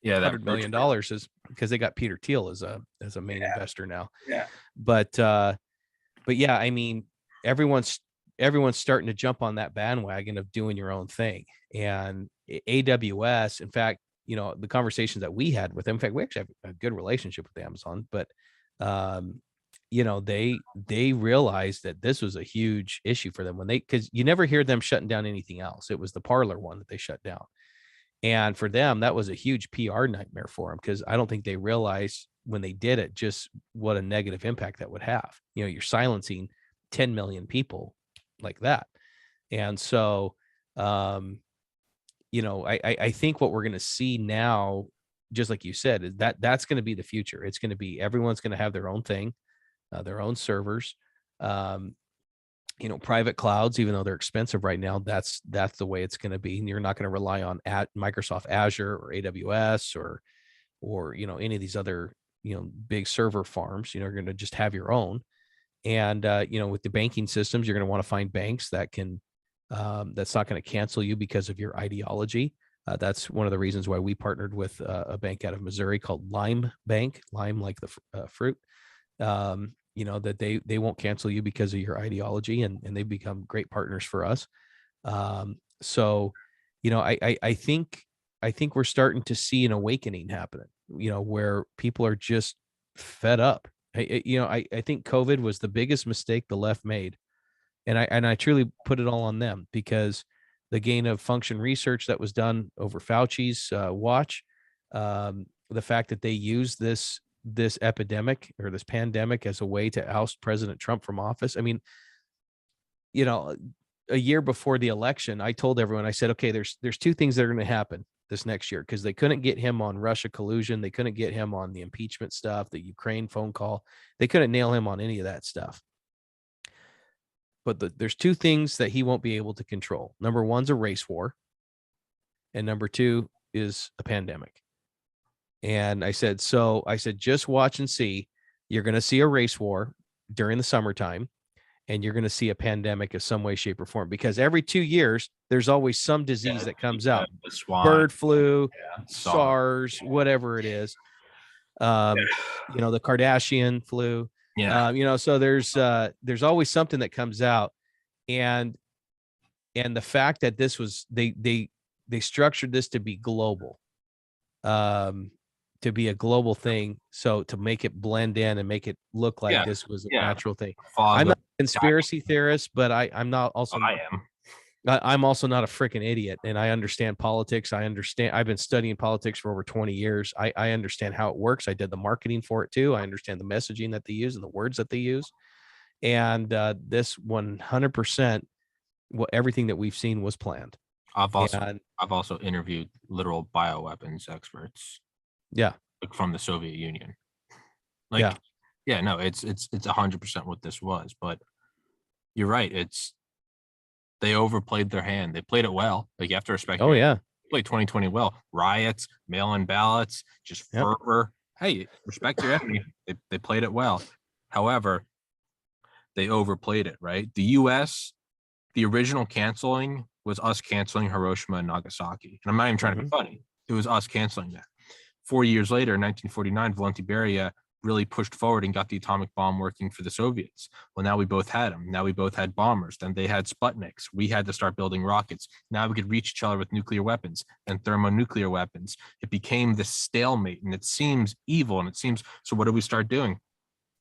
$100 million is because they got Peter Thiel as a main investor now. Yeah. But yeah, I mean, everyone's starting to jump on that bandwagon of doing your own thing. And AWS, in fact, the conversations that we had with them, in fact, we actually have a good relationship with Amazon, but they realized that this was a huge issue for them because you never hear them shutting down anything else. It was the Parler one that they shut down. And for them, that was a huge PR nightmare for them, because I don't think they realized when they did it just what a negative impact that would have. You're silencing 10 million people like that. And so, I think what we're going to see now, just like you said, is that's going to be the future. It's going to be, everyone's going to have their own thing, their own servers, private clouds, even though they're expensive right now, that's the way it's going to be. And you're not going to rely on Microsoft Azure or AWS or any of these other, big server farms. You're going to just have your own. And, with the banking systems, you're going to want to find banks that can, that's not going to cancel you because of your ideology. That's one of the reasons why we partnered with a bank out of Missouri called Lime Bank, lime like the fruit. That they won't cancel you because of your ideology, and they become great partners for us. So, I think we're starting to see an awakening happening, where people are just fed up. I think COVID was the biggest mistake the left made. And I truly put it all on them, because the gain of function research that was done over Fauci's watch, the fact that they used this epidemic or this pandemic as a way to oust President Trump from office. I mean, a year before the election, I told everyone, I said, okay, there's two things that are going to happen this next year, because they couldn't get him on Russia collusion. They couldn't get him on the impeachment stuff, the Ukraine phone call. They couldn't nail him on any of that stuff. But there's two things that he won't be able to control. Number one's a race war, and number two is a pandemic. And I said, just watch and see. You're going to see a race war during the summertime, and you're going to see a pandemic of some way, shape, or form, because every 2 years, there's always some disease that comes out. Bird flu, SARS, whatever it is. The Kardashian flu. Yeah. So there's always something that comes out, and the fact that this was, they structured this to be global, to be a global thing. So to make it blend in and make it look like this was a natural thing. I'm not a conspiracy theorist, but I'm not also, I'm also not a freaking idiot, and I understand politics. I've been studying politics for over 20 years. I understand how it works. I did the marketing for it too. I understand the messaging that they use and the words that they use. And this 100%, everything that we've seen was planned. I've also interviewed literal bioweapons experts. Yeah. Like from the Soviet Union. No, it's 100% what this was, but you're right. They overplayed their hand. They played it well. Like, you have to respect. Oh yeah. Play 2020 well. Riots, mail-in ballots, just Yep. fervor. Hey, respect your enemy. They played it well. However, they overplayed it, right? The US, the original canceling was us canceling Hiroshima and Nagasaki. And I'm not even trying to be funny. It was us canceling that. 4 years later, in 1949, Valenti Beria really pushed forward and got the atomic bomb working for the Soviets. Well, now we both had them. Now we both had bombers. Then they had Sputniks. We had to start building rockets. Now we could reach each other with nuclear weapons and thermonuclear weapons. It became this stalemate, and it seems evil. And it seems, so what did we start doing?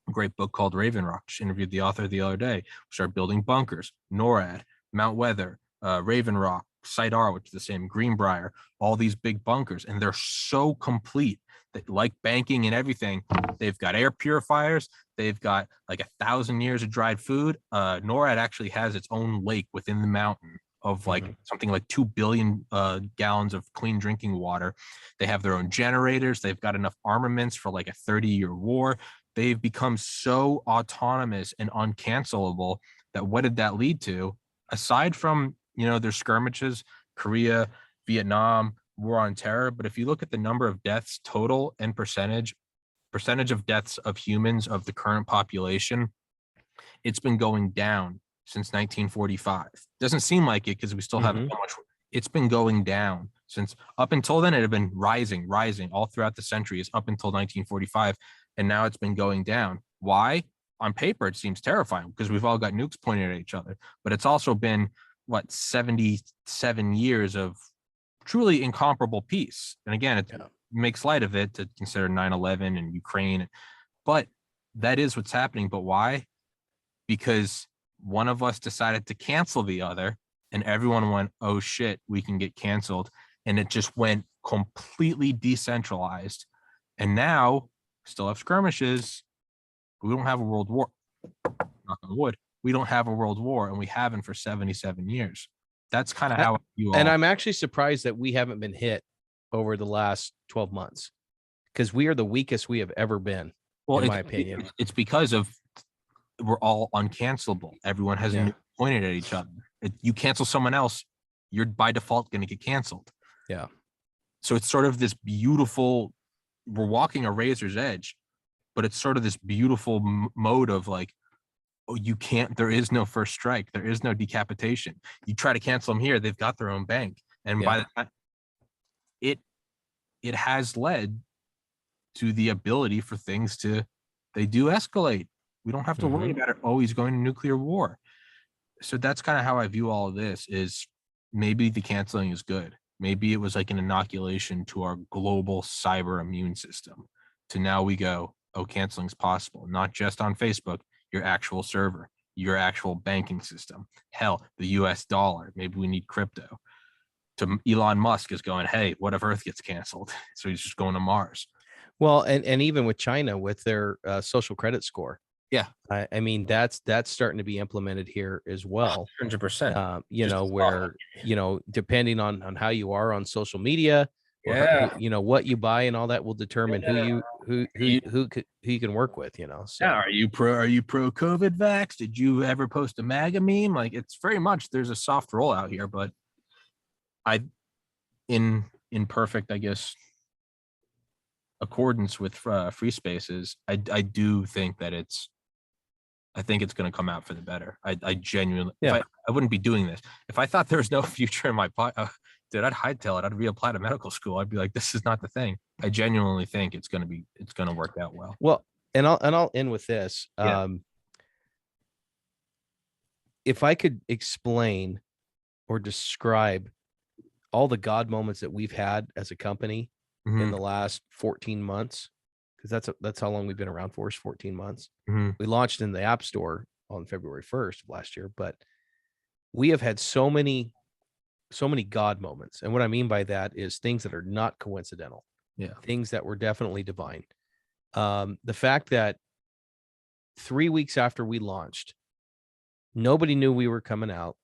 A great book called Raven Rock. Just interviewed the author the other day. We started building bunkers, NORAD, Mount Weather, Raven Rock, Site R, which is the same, Greenbrier, all these big bunkers, and they're so complete that, like banking and everything, they've got air purifiers, they've got like 1,000 years of dried food. NORAD actually has its own lake within the mountain of like something like 2 billion gallons of clean drinking water. They have their own generators. They've got enough armaments for like a 30-year war. They've become so autonomous and uncancelable that what did that lead to? Aside from, their skirmishes, Korea, Vietnam, war on terror. But if you look at the number of deaths total and percentage of deaths of humans of the current population, it's been going down since 1945. Doesn't seem like it because we still have so much. It's been going down since up until then. It had been rising all throughout the centuries up until 1945. And now it's been going down. Why? On paper, it seems terrifying because we've all got nukes pointed at each other. But it's also been, 77 years of truly incomparable peace. And again, it makes light of it to consider 9/11 and Ukraine. But that is what's happening. But why? Because one of us decided to cancel the other, and everyone went, oh shit, we can get canceled. And it just went completely decentralized. And now still have skirmishes. We don't have a world war. Knock on wood. We don't have a world war, and we haven't for 77 years. That's kind of how you all. And I'm actually surprised that we haven't been hit over the last 12 months because we are the weakest we have ever been, in my opinion. It's because of we're all uncancelable. Everyone has pointed at each other. You cancel someone else, you're by default going to get canceled. Yeah. So it's sort of this beautiful, we're walking a razor's edge, but it's sort of this beautiful mode of like, oh, you can't, there is no first strike. There is no decapitation. You try to cancel them here, they've got their own bank. And by the time it has led to the ability for things they do escalate. We don't have to worry about it always going to nuclear war. So that's kind of how I view all of this is maybe the canceling is good. Maybe it was like an inoculation to our global cyber immune system to now we go, oh, canceling is possible, not just on Facebook, your actual server, your actual banking system, hell, the US dollar. Maybe we need crypto. To Elon Musk is going, hey, what if Earth gets canceled? So he's just going to Mars. Well, and even with China with their social credit score. Yeah. I mean, that's starting to be implemented here as well. 100%. Where, depending on how you are on social media, what you buy and all that will determine who you can work with, So. Yeah, are you pro COVID vax? Did you ever post a MAGA meme? Like it's very much there's a soft rollout here, but in perfect, I guess, accordance with free spaces, I do think that I think it's going to come out for the better. I genuinely, I wouldn't be doing this if I thought there was no future in my dude, I'd hightail it. I'd reapply to medical school. I'd be like, this is not the thing. I genuinely think it's going to work out well. Well, and I'll end with this. Yeah. If I could explain or describe all the God moments that we've had as a company in the last 14 months, because that's how long we've been around for, is 14 months. We launched in the App Store on February 1st of last year, but we have had so many God moments. And what I mean by that is things that are not coincidental. Yeah. Things that were definitely divine. The fact that 3 weeks after we launched, nobody knew we were coming out.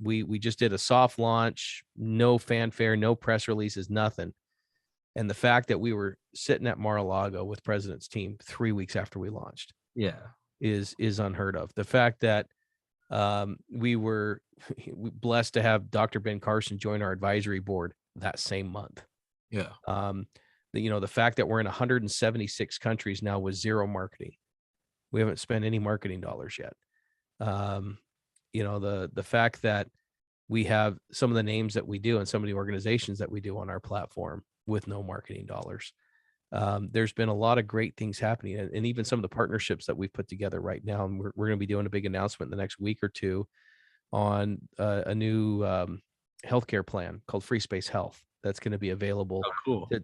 We just did a soft launch, no fanfare, no press releases, nothing. And the fact that we were sitting at Mar-a-Lago with President's team 3 weeks after we launched, is unheard of. The fact that we were blessed to have Dr. Ben Carson join our advisory board that same month. Yeah. The fact that we're in 176 countries now with zero marketing. We haven't spent any marketing dollars yet. The fact that we have some of the names that we do and some of the organizations that we do on our platform with no marketing dollars. There's been a lot of great things happening, and even some of the partnerships that we've put together right now. And we're going to be doing a big announcement in the next week or two on a new healthcare plan called Free Space Health. That's going to be available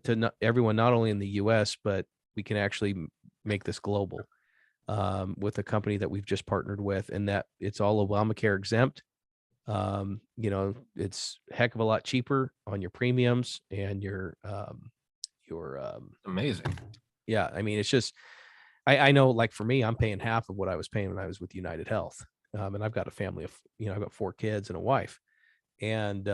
to everyone, not only in the U.S., but we can actually make this global with a company that we've just partnered with, and that it's all Obamacare exempt. It's a heck of a lot cheaper on your premiums and your amazing. Yeah, I mean, it's just I know, like for me, I'm paying half of what I was paying when I was with United Health, and I've got a family of I've got 4 kids and a wife, and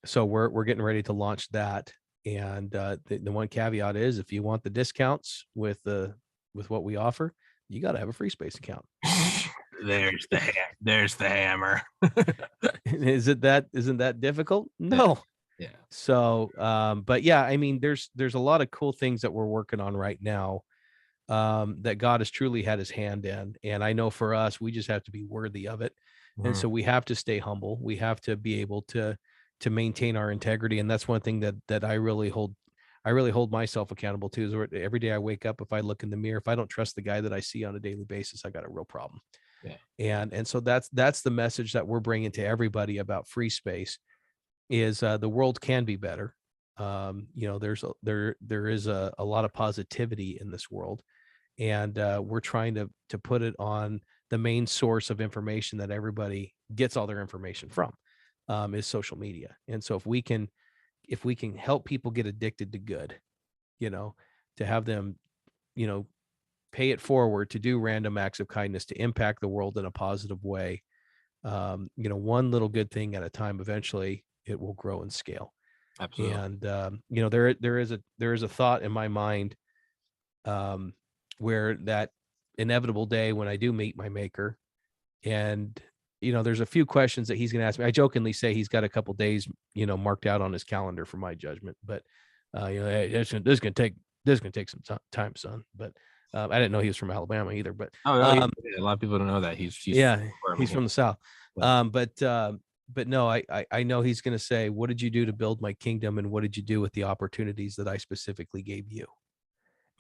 so we're getting ready to launch that. And the one caveat is, if you want the discounts with what we offer, you got to have a Free Space account. There's the hammer. Isn't that difficult? No. Yeah. So, but yeah, I mean, there's a lot of cool things that we're working on right now that God has truly had his hand in. And I know for us, we just have to be worthy of it. And so we have to stay humble. We have to be able to maintain our integrity. And that's one thing that I really hold myself accountable to, is every day I wake up, if I look in the mirror, if I don't trust the guy that I see on a daily basis, I got a real problem. Yeah. And so that's the message that we're bringing to everybody about Free Space is the world can be better. There is a lot of positivity in this world, and we're trying to put it on the main source of information that everybody gets all their information from, is social media. And so if we can help people get addicted to good, to have them, pay it forward, to do random acts of kindness, to impact the world in a positive way, one little good thing at a time, eventually it will grow and scale. Absolutely. And there is a thought in my mind where that inevitable day when I do meet my maker, and there's a few questions that he's going to ask me. I jokingly say he's got a couple days marked out on his calendar for my judgment, but hey, this is going to take some time, son. But I didn't know he was from Alabama either. But a lot of people don't know that he's from the South. But no, I know he's going to say, what did you do to build my kingdom, and what did you do with the opportunities that I specifically gave you?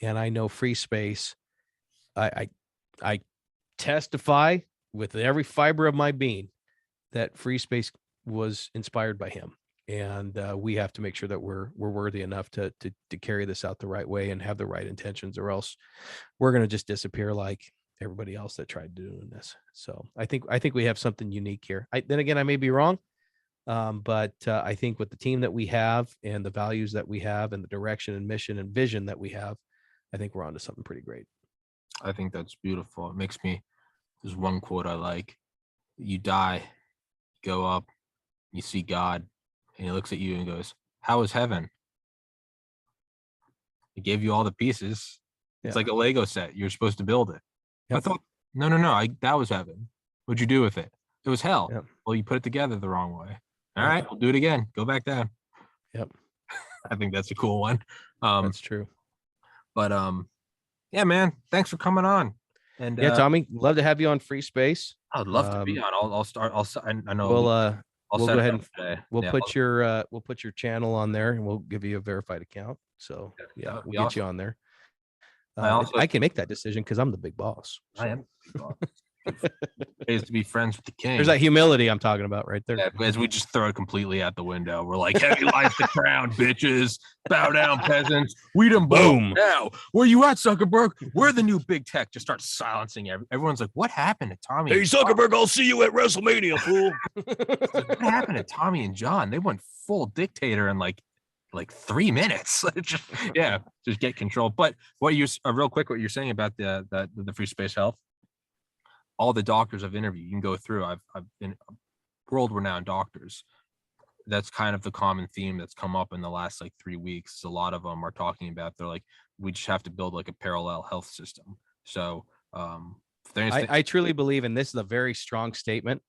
And I know Free Space, I testify with every fiber of my being that Free Space was inspired by him. And we have to make sure that we're worthy enough to carry this out the right way and have the right intentions, or else we're going to just disappear like everybody else that tried doing this. So I think we have something unique here. Then again, I may be wrong. But I think with the team that we have and the values that we have and the direction and mission and vision that we have, I think we're onto something pretty great. I think that's beautiful. It makes me, there's one quote I like: you die, go up, you see God, and he looks at you and goes, how is heaven? He gave you all the pieces. It's like a Lego set. You're supposed to build it. Yep. I thought, no, that was heaven. What'd you do with it? It was hell. Yep. Well, you put it together the wrong way. All right, we'll do it again. Go back down. Yep. I think that's a cool one. That's true. But yeah, man, thanks for coming on. And yeah, Tommy, love to have you on Free Space. I'd love to be on. I'll start. I know. We'll go ahead and we'll put your channel on there, and we'll give you a verified account. So yeah, we'll get you on there. I can make that decision because I'm the big boss. So. I am the big boss. Pays to be friends with the king. There's that humility I'm talking about right there. Yeah, as we just throw it completely out the window. We're like, heavy lies the crown, bitches. Bow down, peasants. We done boom now. Where you at, Zuckerberg? We're the new big tech. Just start silencing everyone's like, what happened to Tommy? Hey, Zuckerberg, I'll see you at WrestleMania, fool. What happened to Tommy and John? They went full dictator in like 3 minutes. just get control. But what you're real quick, what you're saying about the Free Space Health, all the doctors I've interviewed, you can go through. I've been world-renowned doctors. That's kind of the common theme that's come up in the last 3 weeks. A lot of them are talking about, they're like, we just have to build a parallel health system. So I truly believe, and this is a very strong statement,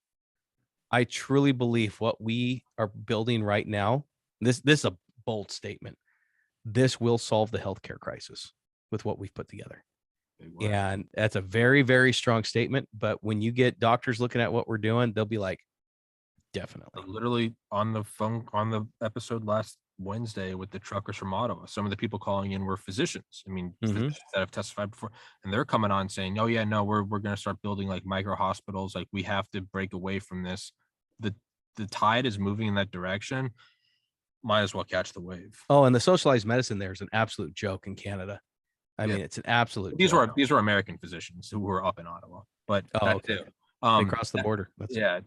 I truly believe what we are building right now This is a bold statement. This will solve the healthcare crisis with what we've put together. And that's a very, very strong statement. But when you get doctors looking at what we're doing, they'll be like, definitely. Literally on the phone on the episode last Wednesday with the truckers from Ottawa, some of the people calling in were physicians. I mean, physicians that have testified before, and they're coming on saying, "Oh yeah, no, we're going to start building like micro hospitals. Like we have to break away from this. The tide is moving in that direction. Might as well catch the wave." Oh, and the socialized medicine there is an absolute joke in Canada. I mean, it's an absolute. These were American physicians who were up in Ottawa, but okay. They crossed the border.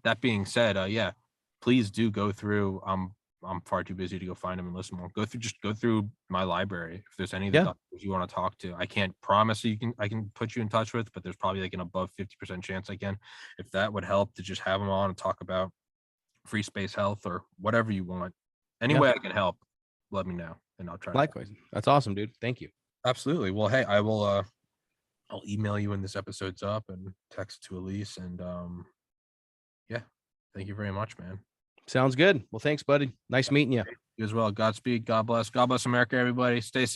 That being said, please do go through. I'm far too busy to go find them and listen more. Go through my library. If there's any of the doctors you want to talk to, I can't promise I can put you in touch with, but there's probably like an above 50% chance I can. If that would help to just have them on and talk about free space health or whatever you want, any way I can help, let me know and I'll try. Likewise, that's awesome, dude. Thank you. Absolutely. Well, hey, I will. I'll email you when this episode's up and text to Elise. And thank you very much, man. Sounds good. Well, thanks, buddy. Nice meeting you. You as well. Godspeed. God bless. God bless America, everybody. Stay safe.